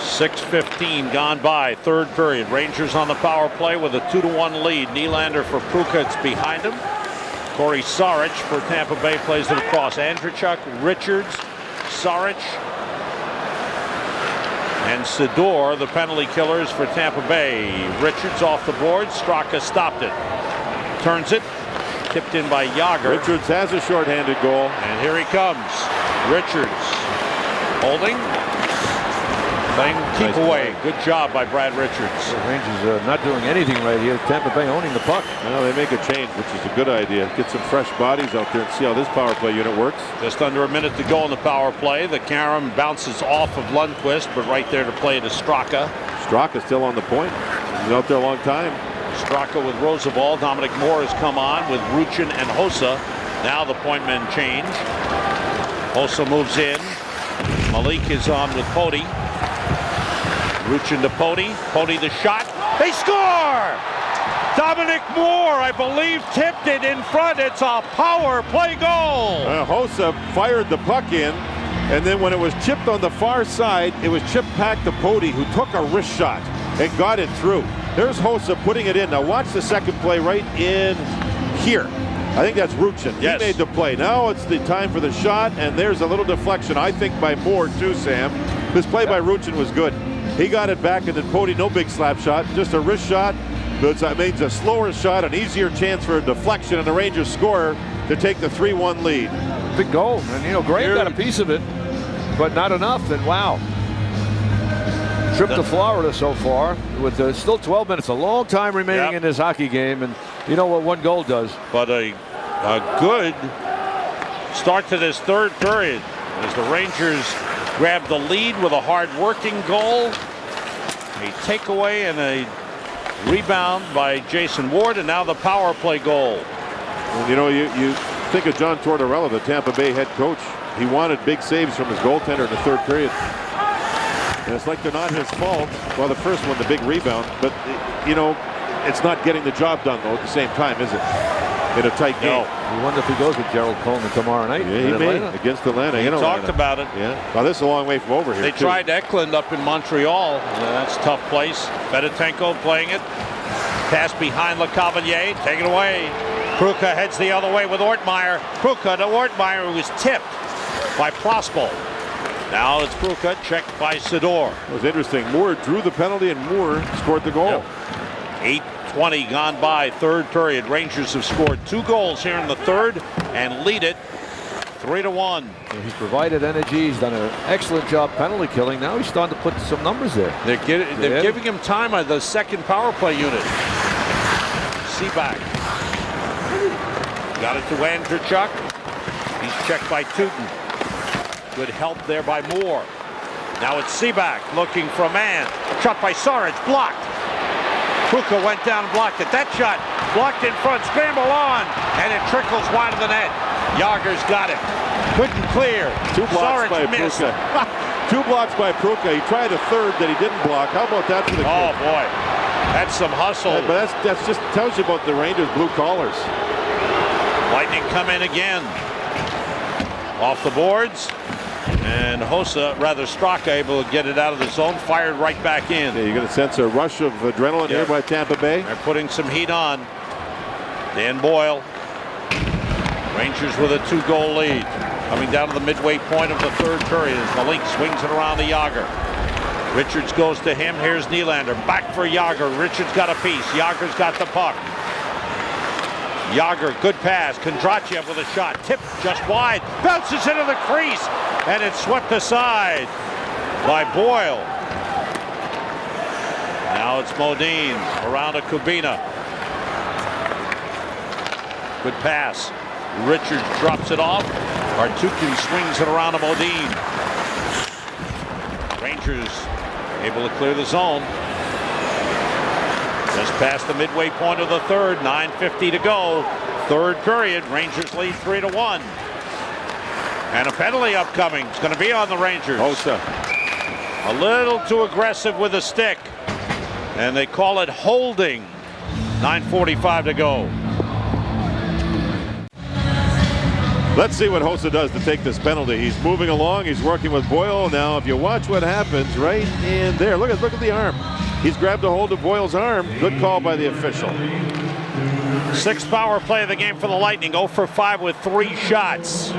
6:15 gone by, third period. Rangers on the power play with a 2-1 lead. Nylander for Pruka, it's behind him. Corey Sarich for Tampa Bay plays it across. Andrechuk, Richards, Sarich, and Sidor, the penalty killers for Tampa Bay. Richards off the board. Straka stopped it. Turns it. Tipped in by Yager. Richards has a shorthanded goal. And here he comes. Richards holding. Playing keep Nice away. play. Good job by Brad Richards. The Rangers not doing anything right here. Tampa Bay owning the puck. Well, they make a change, which is a good idea. Get some fresh bodies out there and see how this power play unit works. Just under a minute to go in the power play. The carom bounces off of Lundqvist, but right there to play to Straka. Straka still on the point. He's out there a long time. Straka with Roosevelt. Dominic Moore has come on with Ruchin and Hossa. Now the point men change. Hossa moves in. Malik is on with Poti. Ruchin to Poti. Poti the shot. They score! Dominic Moore, I believe, tipped it in front. It's a power play goal. Hossa fired the puck in, and then when it was chipped on the far side, it was chipped back to Poti, who took a wrist shot and got it through. There's Hossa putting it in. Now watch the second play right in here. I think that's Ruchin. Yes. He made the play. Now it's the time for the shot, and there's a little deflection, I think, by Moore too, Sam. This play by Ruchin was good. He got it back, and then Poti, no big slap shot, just a wrist shot. That means a slower shot, an easier chance for a deflection, and the Rangers score to take the 3-1 lead. Big goal, and Graham got a piece of it, but not enough. And wow, trip to Florida so far with still 12 minutes, a long time remaining in this hockey game, and you know what one goal does. But a good start to this third period as the Rangers grab the lead with a hard-working goal, a takeaway, and a rebound by Jason Ward, and now the power play goal. And you think of John Tortorella, the Tampa Bay head coach. He wanted big saves from his goaltender in the third period. And it's like they're not his fault. Well, the first one, the big rebound, but it's not getting the job done though at the same time, is it? In a tight game. We wonder if he goes with Gerald Coleman tomorrow night. Yeah, he may against Atlanta. He talked about it. Yeah. Well, this is a long way from over here. They tried Eklund up in Montreal. That's a tough place. Bedetenko playing it. Pass behind LeCavalier. Taken away. Kruka heads the other way with Ortmeyer. Kruka to Ortmeyer, who was tipped by Prospol. Now it's Kruka, checked by Sidor. It was interesting. Moore drew the penalty, and Moore scored the goal. Yep. 8:20 gone by, third period. Rangers have scored 2 goals here in the third and lead it 3-1. He's provided energy. He's done an excellent job penalty killing. Now he's starting to put some numbers there. They're giving him time on the second power play unit. Seaback. Got it to Andrechuk. He's checked by Tootin. Good help there by Moore. Now it's Seaback looking for a man. Shot by Saric, blocked. Kruka went down and blocked it. That shot blocked in front, scramble on, and it trickles wide of the net. Yager's got it. Couldn't clear. 2 blocks Saric by missed. Pruka. 2 blocks by Pruka. He tried a third that he didn't block. How about that for the kid? Oh boy, that's some hustle. But that's just tells you about the Rangers blue collars. Lightning come in again. Off the boards. And Straka able to get it out of the zone, fired right back in. Yeah, you're going to sense a rush of adrenaline here by Tampa Bay. They're putting some heat on. Dan Boyle. Rangers with a 2-goal lead. Coming down to the midway point of the third period as Malik swings it around to Yager. Richards goes to him. Here's Nylander. Back for Yager. Richards got a piece. Yager's got the puck. Yager, good pass. Kondrachev with a shot. Tipped just wide. Bounces into the crease. And it's swept aside by Boyle. Now it's Modine around to Kubina. Good pass. Richards drops it off. Artukin swings it around to Modine. Rangers able to clear the zone. Just past the midway point of the third, 9:50 to go. Third period, Rangers lead 3-1. And a penalty upcoming. It's going to be on the Rangers. Hossa. A little too aggressive with a stick. And they call it holding. 9:45 to go. Let's see what Hossa does to take this penalty. He's moving along. He's working with Boyle. Now, if you watch what happens right in there, look at the arm. He's grabbed a hold of Boyle's arm. Good call by the official. 6th power play of the game for the Lightning. 0 for 5 with 3 shots.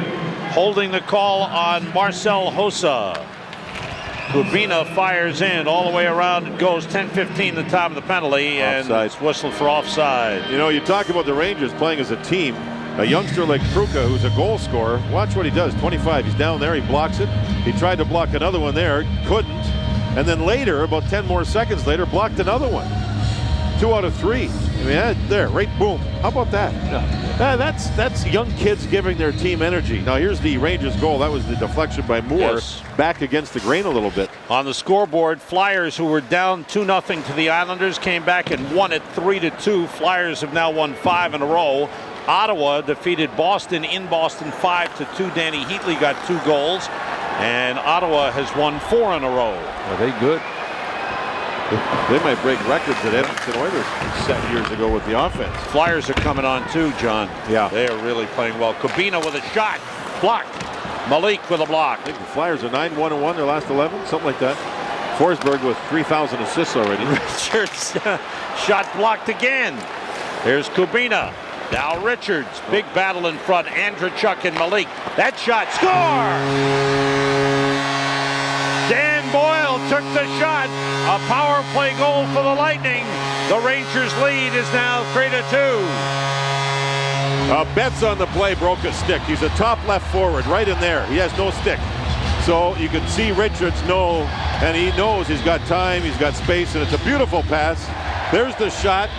Holding the call on Marcel Hossa. Kubina fires in all the way around. It goes 10:15 the time of the penalty, and Offside. it's whistled for offside. You talk about the Rangers playing as a team. A youngster like Kruka, who's a goal scorer, watch what he does. 25, he's down there, he blocks it. He tried to block another one there, couldn't. and then later, about 10 more seconds later, blocked another one. 2 out of 3. I mean, there, right, boom. How about that? That's young kids giving their team energy. Now here's the Rangers goal. That was the deflection by Moore, back against the grain a little bit. On the scoreboard, Flyers, who were down 2-0 to the Islanders, came back and won it 3-2. Flyers have now won 5 in a row. Ottawa defeated Boston in Boston 5-2. Danny Heatley got 2 goals, and Ottawa has won 4 in a row. Are they good? They might break records that Edmonton Oilers set years ago with the offense. Flyers are coming on too, John. Yeah. They are really playing well. Kubina with a shot. Blocked. Malik with a block. I think the Flyers are 9-1-1 their last 11, something like that. Forsberg with 3,000 assists already. Richards shot blocked again. Here's Kubina. Now Richards. Big battle in front. Andrechuk and Malik. That shot. Score! Dan Boyle took the shot. A power play goal for the Lightning. The Rangers lead is now 3-2. Betts on the play broke a stick. He's a top left forward right in there. He has no stick. So you can see Richards know, and he knows he's got time, he's got space, and it's a beautiful pass. There's the shot.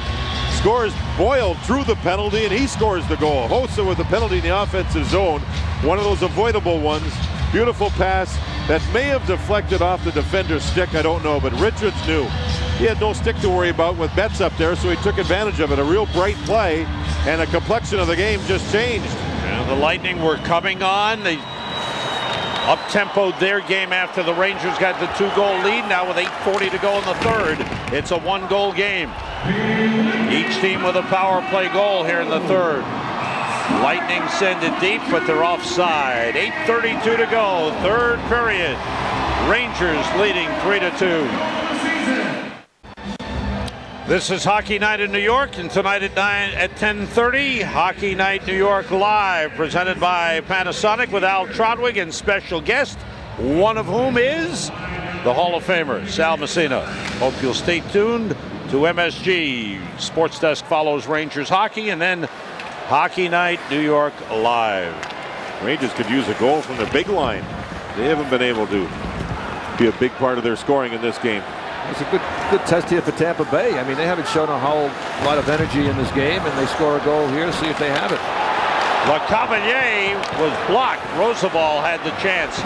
Scores. Boyle drew the penalty, and he scores the goal. Hossa with the penalty in the offensive zone. One of those avoidable ones. Beautiful pass that may have deflected off the defender's stick. I don't know, but Richards knew. He had no stick to worry about with Betts up there, so he took advantage of it. A real bright play, and the complexion of the game just changed. And the Lightning were coming on. They up-tempoed their game after the Rangers got the 2-goal lead. Now with 8:40 to go in the third, it's a 1-goal game. Each team with a power play goal here in the third. Lightning send it deep, but they're offside. 8:32 to go, third period. Rangers leading 3-2. This is Hockey Night in New York, and tonight at 10:30, Hockey Night New York Live, presented by Panasonic with Al Trotwig and special guest, one of whom is the Hall of Famer, Sal Messina. Hope you'll stay tuned to MSG. Sports Desk follows Rangers hockey, and then Hockey Night New York Live. Rangers could use a goal from their big line. They haven't been able to be a big part of their scoring in this game. It's a good test here for Tampa Bay. I mean, they haven't shown a whole lot of energy in this game, and they score a goal here to see if they have it. LeCavalier was blocked. Roosevelt had the chance.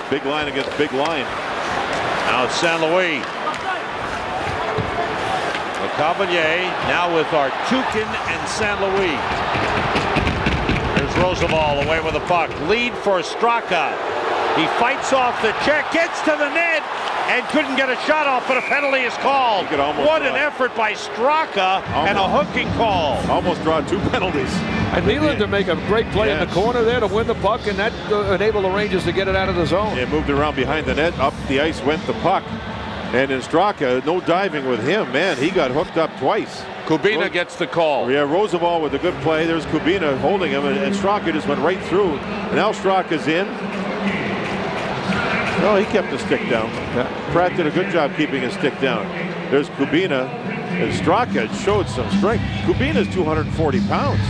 Big line against big line. Now it's St. Louis. LeCavalier now with Artukin and St. Louis. There's Roosevelt away with the puck. Lead for Straka. He fights off the check, gets to the net, and couldn't get a shot off, but a penalty is called. What an effort by Straka, and a hooking call. Almost draw 2 penalties. And Nylander make a great play in the corner there to win the puck, and that enabled the Rangers to get it out of the zone. It moved around behind the net, up the ice went the puck. And in Straka, no diving with him. Man, he got hooked up twice. Kubina gets the call. Yeah, Roosevelt with a good play. There's Kubina holding him, and Straka just went right through. And now Straka's in. No, he kept the stick down. Pratt did a good job keeping his stick down. There's Kubina, and Straka showed some strength. Kubina's 240 pounds.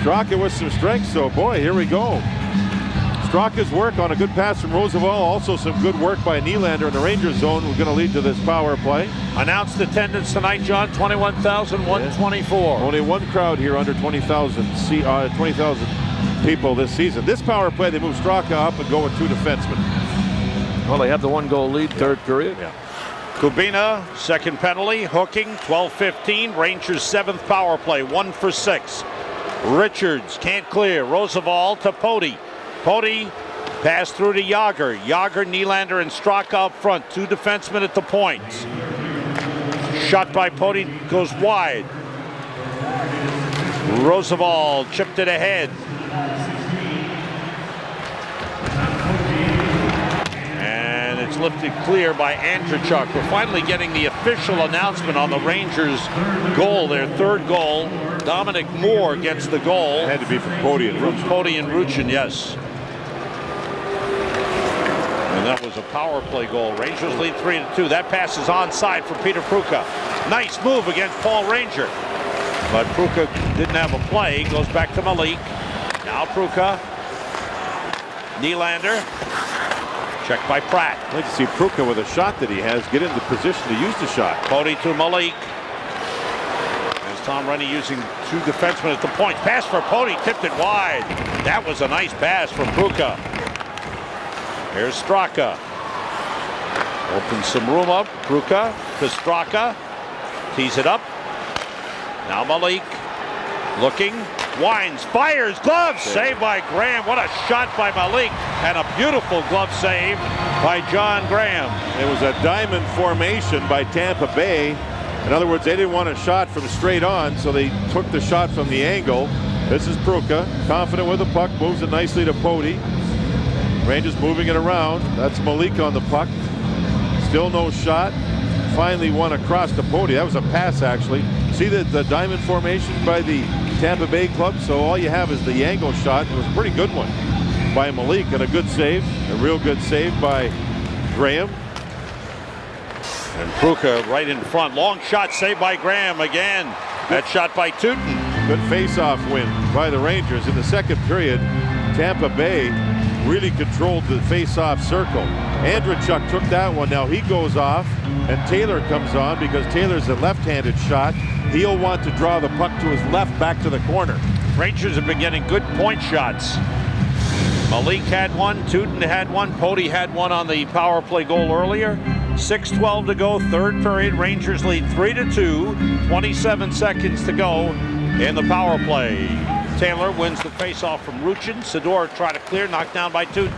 Straka with some strength, so boy, here we go. Straka's work on a good pass from Roosevelt, also some good work by Nylander in the Rangers zone. We're going to lead to this power play. Announced attendance tonight, John, 21,124. Only one crowd here under 20,000 people this season. This power play, they move Straka up and go with 2 defensemen. Well, they have the 1-goal lead, third period. Yeah. Kubina, second penalty, hooking, 12-15. Rangers' 7th power play, 1 for 6. Richards can't clear. Roosevelt to Poti. Poti pass through to Yager. Yager, Nylander, and Straka up front. 2 defensemen at the points. Shot by Poti goes wide. Roosevelt chipped it ahead. And it's lifted clear by Andrechuk. We're finally getting the official announcement on the Rangers' goal, their 3rd goal. Dominic Moore gets the goal. It had to be from Poti and Ruchin. Poti and Ruchin, yes. And that was a power play goal. Rangers lead 3-2. That pass is onside for Peter Pruka. Nice move against Paul Ranger. But Pruka didn't have a play. Goes back to Malik. Now Pruka. Nylander. Checked by Pratt. I'd like to see Pruka with a shot that he has get into position to use the shot. Pody to Malik. As Tom Rennie using 2 defensemen at the point. Pass for Pody, tipped it wide. That was a nice pass for Pruka. Here's Straka. Opens some room up. Pruka to Straka. Tees it up. Now Malik. Looking. Winds. Fires. Glove. Saved by Graham. What a shot by Malik. And a beautiful glove save by John Graham. It was a diamond formation by Tampa Bay. In other words, they didn't want a shot from straight on, so they took the shot from the angle. This is Pruka. Confident with the puck. Moves it nicely to Pody. Rangers moving it around. That's Malik on the puck. Still no shot. Finally one across to Pody. That was a pass, actually. See the diamond formation by the Tampa Bay club? So all you have is the angle shot. It was a pretty good one by Malik, and a good save. A real good save by Graham. And Pruka right in front. Long shot saved by Graham again. That shot by Tootin. Good face-off win by the Rangers. In the second period, Tampa Bay really controlled the face-off circle. Andrechuk took that one. Now he goes off, and Taylor comes on because Taylor's a left-handed shot. He'll want to draw the puck to his left back to the corner. Rangers have been getting good point shots. Malik had one, Tootin had one, Pody had one on the power play goal earlier. 6:12 to go, third period. Rangers lead 3-2. 27 seconds to go in the power play. Taylor wins the faceoff from Ruchin. Sador tried to clear, knocked down by Tootin.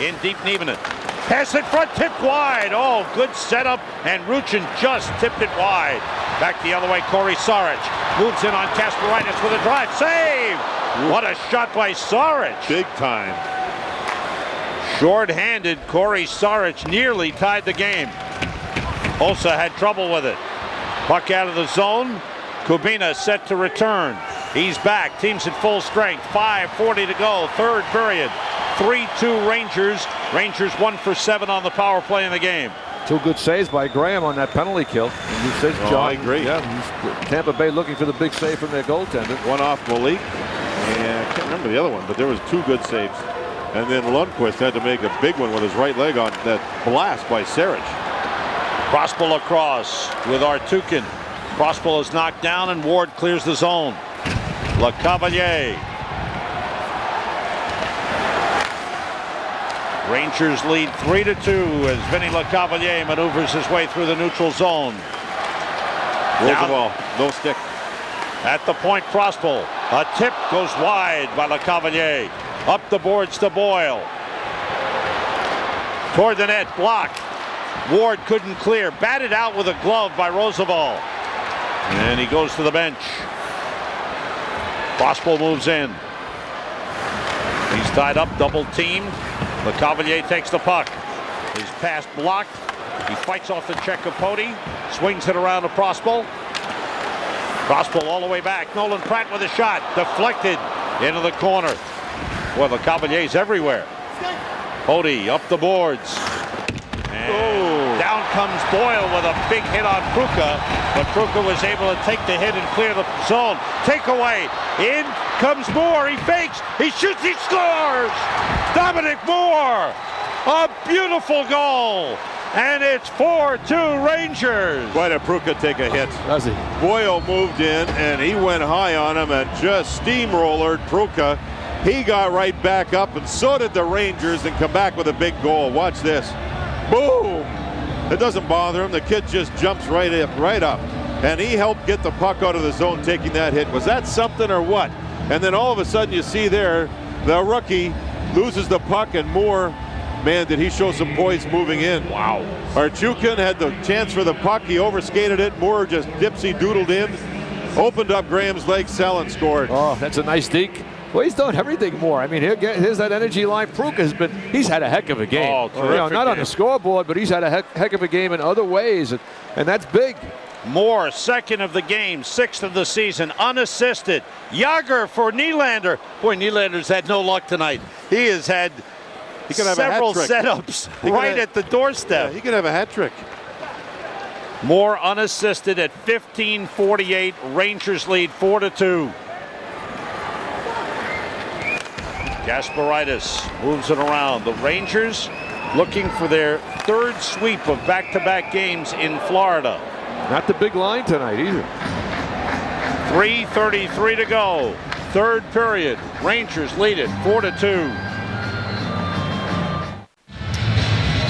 In deep, Nieminen. Pass in front, tipped wide. Oh, good setup, and Ruchin just tipped it wide. Back the other way, Corey Saric moves in on Kasparaitis with a drive. Save! What a shot by Saric. Big time. Short-handed Corey Saric nearly tied the game. Osa had trouble with it. Puck out of the zone. Kubina set to return. He's back. Team's at full strength. 5:40 to go. Third period. 3-2 Rangers. Rangers 1 for 7 on the power play in the game. 2 good saves by Graham on that penalty kill. And you said, John, I agree. Yeah, Tampa Bay looking for the big save from their goaltender. One off Malik. And I can't remember the other one, but there was 2 good saves. And then Lundqvist had to make a big one with his right leg on that blast by Saric. Prospel across with Artukin. Prospel is knocked down and Ward clears the zone. LeCavalier. Rangers lead 3-2 as Vinny LeCavalier maneuvers his way through the neutral zone. Rolls the ball, no stick. At the point, Prospel. A tip goes wide by LeCavalier. Up the boards to Boyle. Toward the net, blocked. Ward couldn't clear. Batted out with a glove by Roosevelt. And he goes to the bench. Prospel moves in. He's tied up, double teamed. LeCavalier takes the puck. His pass blocked. He fights off the check of Pody. Swings it around to Prospel. Prospel all the way back. Nolan Pratt with a shot. Deflected into the corner. Boy, LeCavalier's everywhere. Pody up the boards. And down comes Boyle with a big hit on Pruka. But Pruka was able to take the hit and clear the zone. Takeaway. In comes Moore. He fakes. He shoots. He scores. Dominic Moore. A beautiful goal. And it's 4-2 Rangers. Why did Pruka take a hit? Does he? Boyle moved in and he went high on him and just steamrollered Pruka. He got right back up, and so did the Rangers, and come back with a big goal. Watch this. Boom! It doesn't bother him. The kid just jumps right up. And he helped get the puck out of the zone taking that hit. Was that something or what? And then all of a sudden you see there, the rookie loses the puck, and Moore, man, did he show some poise moving in. Wow. Archukin had the chance for the puck. He overskated it. Moore just dipsy-doodled in. Opened up Graham's leg, cell, and scored. Oh, that's a nice deke. Well, he's done everything more. I mean, here's that energy line. Pruka he's had a heck of a game. Oh, terrific not on the scoreboard, but he's had a heck of a game in other ways, and that's big. Moore, second of the game, sixth of the season, unassisted. Yager for Nylander. Boy, Nylander's had no luck tonight. He has had several setups right at the doorstep. Yeah, he could have a hat trick. Moore unassisted at 15:48. Rangers lead 4-2. Kasparaitis moves it around. The Rangers looking for their third sweep of back-to-back games in Florida. Not the big line tonight either. 3:33 to go. Third period. Rangers lead it 4-2.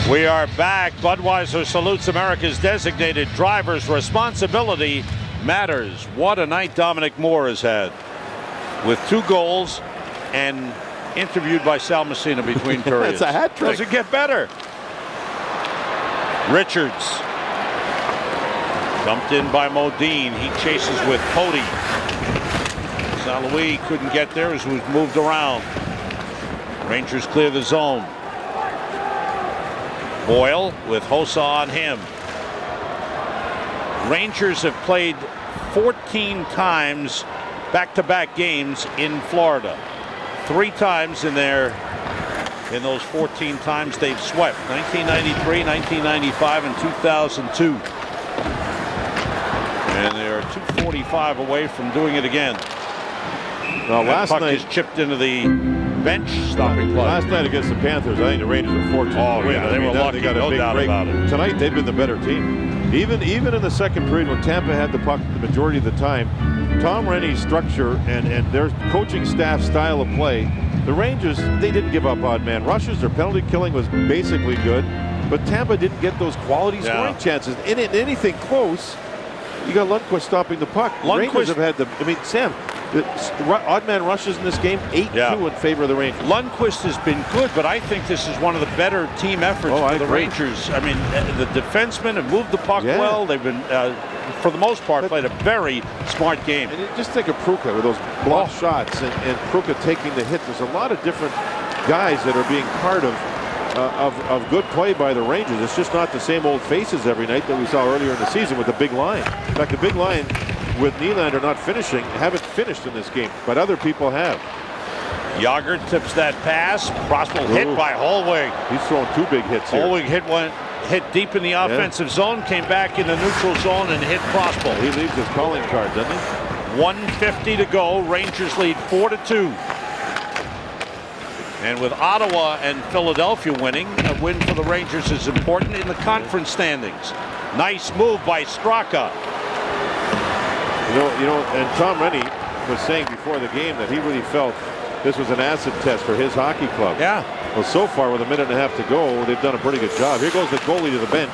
We are back. Budweiser salutes America's designated drivers. Responsibility matters. What a night Dominic Moore has had, with 2 goals and interviewed by Sal Messina between periods. That's a hat trick. Does it get better? Richards. Dumped in by Modine. He chases with Cody. St. Louis couldn't get there as he was moved around. Rangers clear the zone. Boyle with Hossa on him. Rangers have played 14 times back-to-back games in Florida. 3 times in those 14 times they've swept. 1993, 1995, and 2002. And they're 2:45 away from doing it again. Well, that puck is chipped into the bench stopping play. Last night against the Panthers, I think the Rangers were fortunate. Oh, to win. yeah, they were lucky, They got a no big doubt break. about it. Tonight, they've been the better team. Even in the second period, when Tampa had the puck the majority of the time, Tom Rennie's structure and their coaching staff style of play, the Rangers, they didn't give up odd man rushes. Their penalty killing was basically good, but Tampa didn't get those quality scoring chances. In anything close, you got Lundqvist stopping the puck. Rangers have had Sam, the odd man rushes in this game, 8-2 in favor of the Rangers. Lundqvist has been good, but I think this is one of the better team efforts for the Rangers. I mean, the defensemen have moved the puck well. They've been, for the most part, played a very smart game. And just think of Pruka with those block shots and Pruka taking the hit. There's a lot of different guys that are being part of good play by the Rangers. It's just not the same old faces every night that we saw earlier in the season with the big line. In fact, the big line with Nylander not finishing, haven't finished in this game, but other people have. Yager tips that pass. Prospel hit by Holwig. He's thrown 2 big hits here. Holwig hit deep in the offensive zone, came back in the neutral zone and hit Prospel. He leaves his calling card, doesn't he? 1:50 to go. Rangers lead 4-2. And with Ottawa and Philadelphia winning, a win for the Rangers is important in the conference standings. Nice move by Straka. You know, and Tom Rennie was saying before the game that he really felt this was an acid test for his hockey club. Yeah. Well, so far with 1.5 minutes to go, they've done a pretty good job. Here goes the goalie to the bench.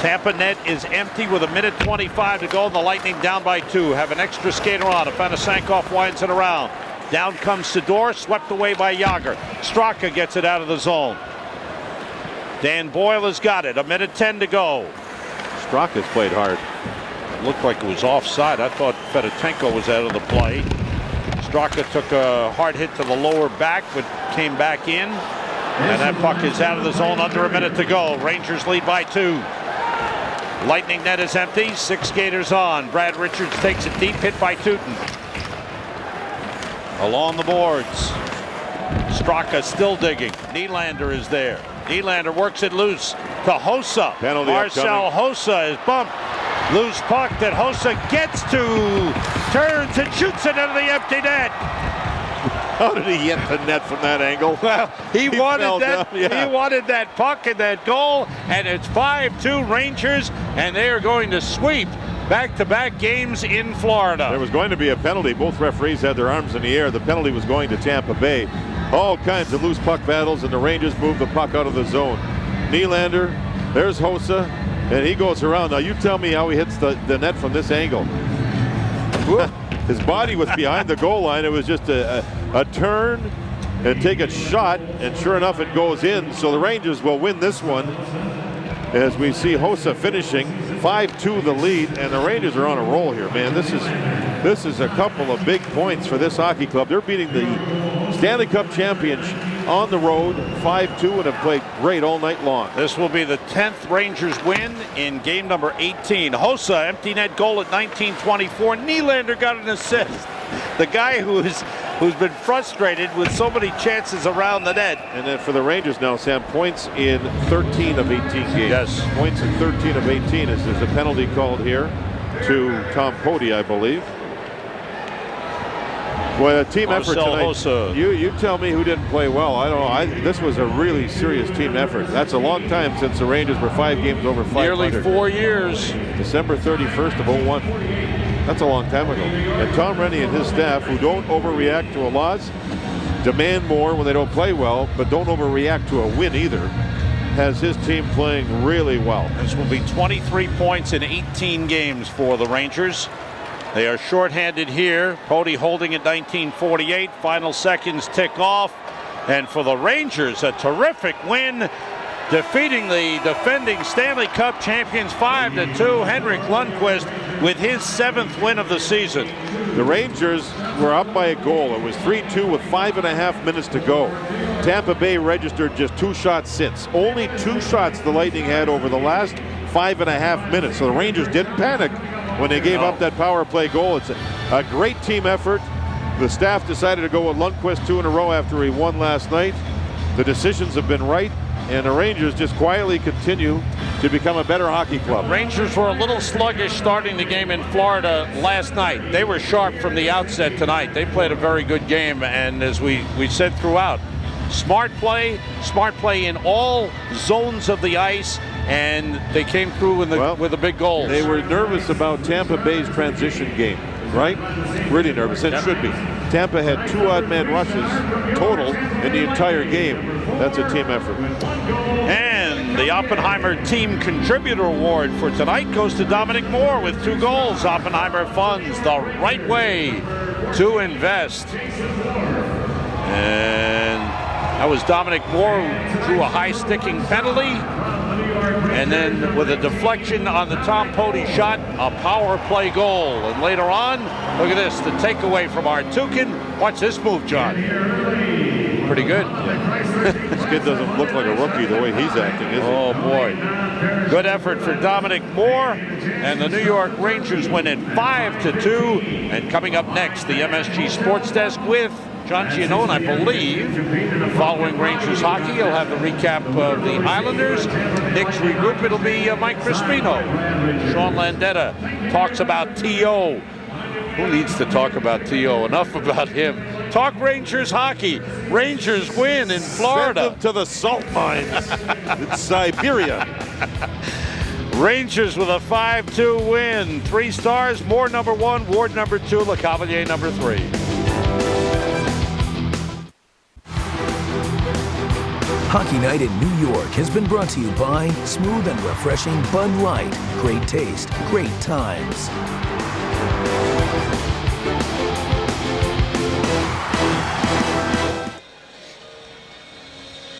Tampa net is empty with 1:25 to go, and the Lightning down by 2. Have an extra skater on. Afanasankov winds it around. Down comes Sador, swept away by Yager. Straka gets it out of the zone. Dan Boyle has got it. 1:10 to go. Straka's played hard. Looked like it was offside. I thought Fedotenko was out of the play. Straka took a hard hit to the lower back, but came back in. And that puck is out of the zone under 1 minute to go. Rangers lead by 2. Lightning net is empty. 6 skaters on. Brad Richards takes it deep, hit by Tootin. Along the boards. Straka still digging. Nylander is there. Nylander works it loose to Hossa. Penalty Marcel Hossa is bumped. Loose puck that Hossa gets to. Turns and shoots it into the empty net. How did he hit the net from that angle? Well, he wanted that. Down, yeah. He wanted that puck and that goal, and it's 5-2 Rangers, and they are going to sweep back-to-back games in Florida. There was going to be a penalty. Both referees had their arms in the air. The penalty was going to Tampa Bay. All kinds of loose puck battles, and the Rangers moved the puck out of the zone. Nylander, there's Hossa, and he goes around. Now you tell me how he hits the net from this angle. His body was behind the goal line. It was just a turn and take a shot, and sure enough it goes in. So the Rangers will win this one as we see Hossa finishing. 5-2 the lead, and the Rangers are on a roll here, man. This is a couple of big points for this hockey club. They're beating the Stanley Cup champions on the road 5-2 and have played great all night long. This will be the 10th Rangers win in game number 18. Hossa, empty net goal at 19:24. Nylander got an assist. The guy who's been frustrated with so many chances around the net. And then for the Rangers now, Sam, points in 13 of 18 games. Yes. Points in 13 of 18 as there's a penalty called here to Tom Poti, I believe. Well, a team effort Marcel tonight. Hossa. You tell me who didn't play well. I don't know. This was a really serious team effort. That's a long time since the Rangers were 5 games over 500. Nearly 4 years. December 31st of 01. That's a long time ago. And Tom Rennie and his staff, who don't overreact to a loss, demand more when they don't play well, but don't overreact to a win either, has his team playing really well. This will be 23 points in 18 games for the Rangers. They are shorthanded here. Pody holding at 19:48. Final seconds tick off. And for the Rangers, a terrific win, defeating the defending Stanley Cup champions 5-2. Henrik Lundqvist with his 7th win of the season. The Rangers were up by a goal. It was 3-2 with 5.5 minutes to go. Tampa Bay registered just 2 shots since. Only 2 shots the Lightning had over the last 5.5 minutes. So the Rangers didn't panic when they gave up that power play goal. It's a great team effort. The staff decided to go with Lundqvist 2 in a row after he won last night. The decisions have been right, and the Rangers just quietly continue to become a better hockey club. Rangers were a little sluggish starting the game in Florida last night. They were sharp from the outset tonight. They played a very good game, and as we said throughout, smart play in all zones of the ice, and they came through with the big goals. They were nervous about Tampa Bay's transition game, right? Really nervous, and should be. Tampa had 2 odd man rushes total in the entire game. That's a team effort. And the Oppenheimer Team Contributor Award for tonight goes to Dominic Moore with 2 goals. Oppenheimer funds the right way to invest. And that was Dominic Moore who drew a high-sticking penalty. And then with a deflection on the Tom Pody shot, a power play goal. And later on, look at this, the takeaway from Artukin. Watch this move, John. Pretty good. This kid doesn't look like a rookie the way he's acting, is he? Oh, boy. Good effort for Dominic Moore. And the New York Rangers win it 5-2. And coming up next, the MSG Sports Desk with John Giannone, I believe. Following Rangers hockey, he'll have the recap of the Islanders. Next regroup, it'll be Mike Crispino. Sean Landetta talks about T.O. Who needs to talk about T.O.? Enough about him. Talk Rangers hockey. Rangers win in Florida. Send them to the salt mines in Siberia. Rangers with a 5-2 win. 3 stars, Moore #1, Ward #2, LeCavalier #3. Hockey Night in New York has been brought to you by smooth and refreshing Bud Light. Great taste, great times.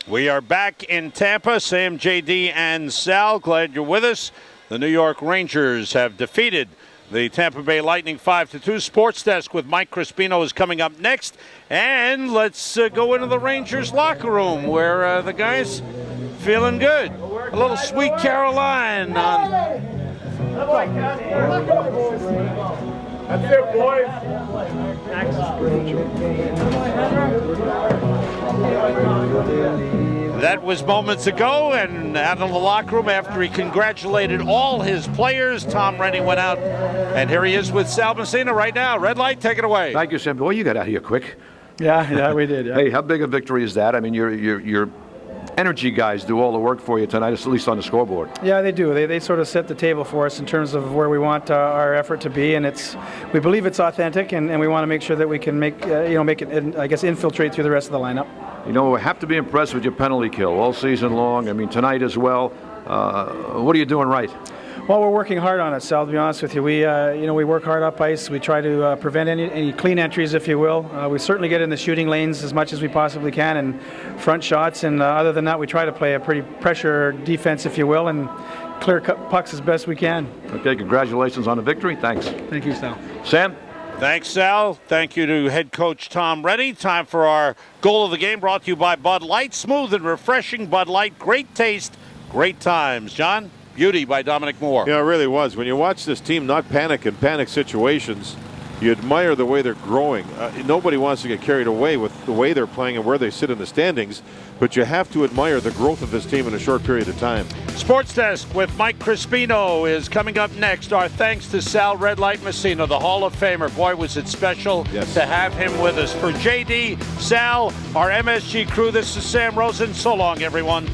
We are back in Tampa. Sam, JD, and Sal, glad you're with us. The New York Rangers have defeated the Tampa Bay Lightning 5-2. Sports Desk with Mike Crispino is coming up next. And let's go into the Rangers locker room where the guys feeling good. A little Sweet Caroline on. That's it, boys. That was moments ago, and out of the locker room after he congratulated all his players, Tom Rennie went out, and here he is with Sal Messina right now. Red light, take it away. Thank you, Sam. Boy, you got out of here quick. Yeah, we did. Yeah. Hey, how big a victory is that? I mean, your energy guys do all the work for you tonight, at least on the scoreboard. Yeah, they do. They sort of set the table for us in terms of where we want our effort to be, and we believe it's authentic, and we want to make sure that we can make it, I guess, infiltrate through the rest of the lineup. You know, we have to be impressed with your penalty kill all season long. I mean, tonight as well. What are you doing right? Well, we're working hard on it, Sal, to be honest with you. We work hard up ice. We try to prevent any clean entries, if you will. We certainly get in the shooting lanes as much as we possibly can and front shots. And other than that, we try to play a pretty pressure defense, if you will, and clear pucks as best we can. Okay, congratulations on the victory. Thanks. Thank you, Sal. Sam? Thanks, Sal. Thank you to head coach Tom Rennie. Time for our goal of the game, brought to you by Bud Light. Smooth and refreshing Bud Light. Great taste, great times. John? Beauty by Dominic Moore. Yeah, it really was. When you watch this team not panic in panic situations, You admire the way they're growing. Nobody wants to get carried away with the way they're playing and where they sit in the standings, but you have to admire the growth of this team in a short period of time. Sports Desk with Mike Crispino is coming up next. Our thanks to Sal Red Light Messina, the Hall of Famer. Boy, was it special to have him with us. For JD, Sal, our MSG crew, this is Sam Rosen. So long, everyone.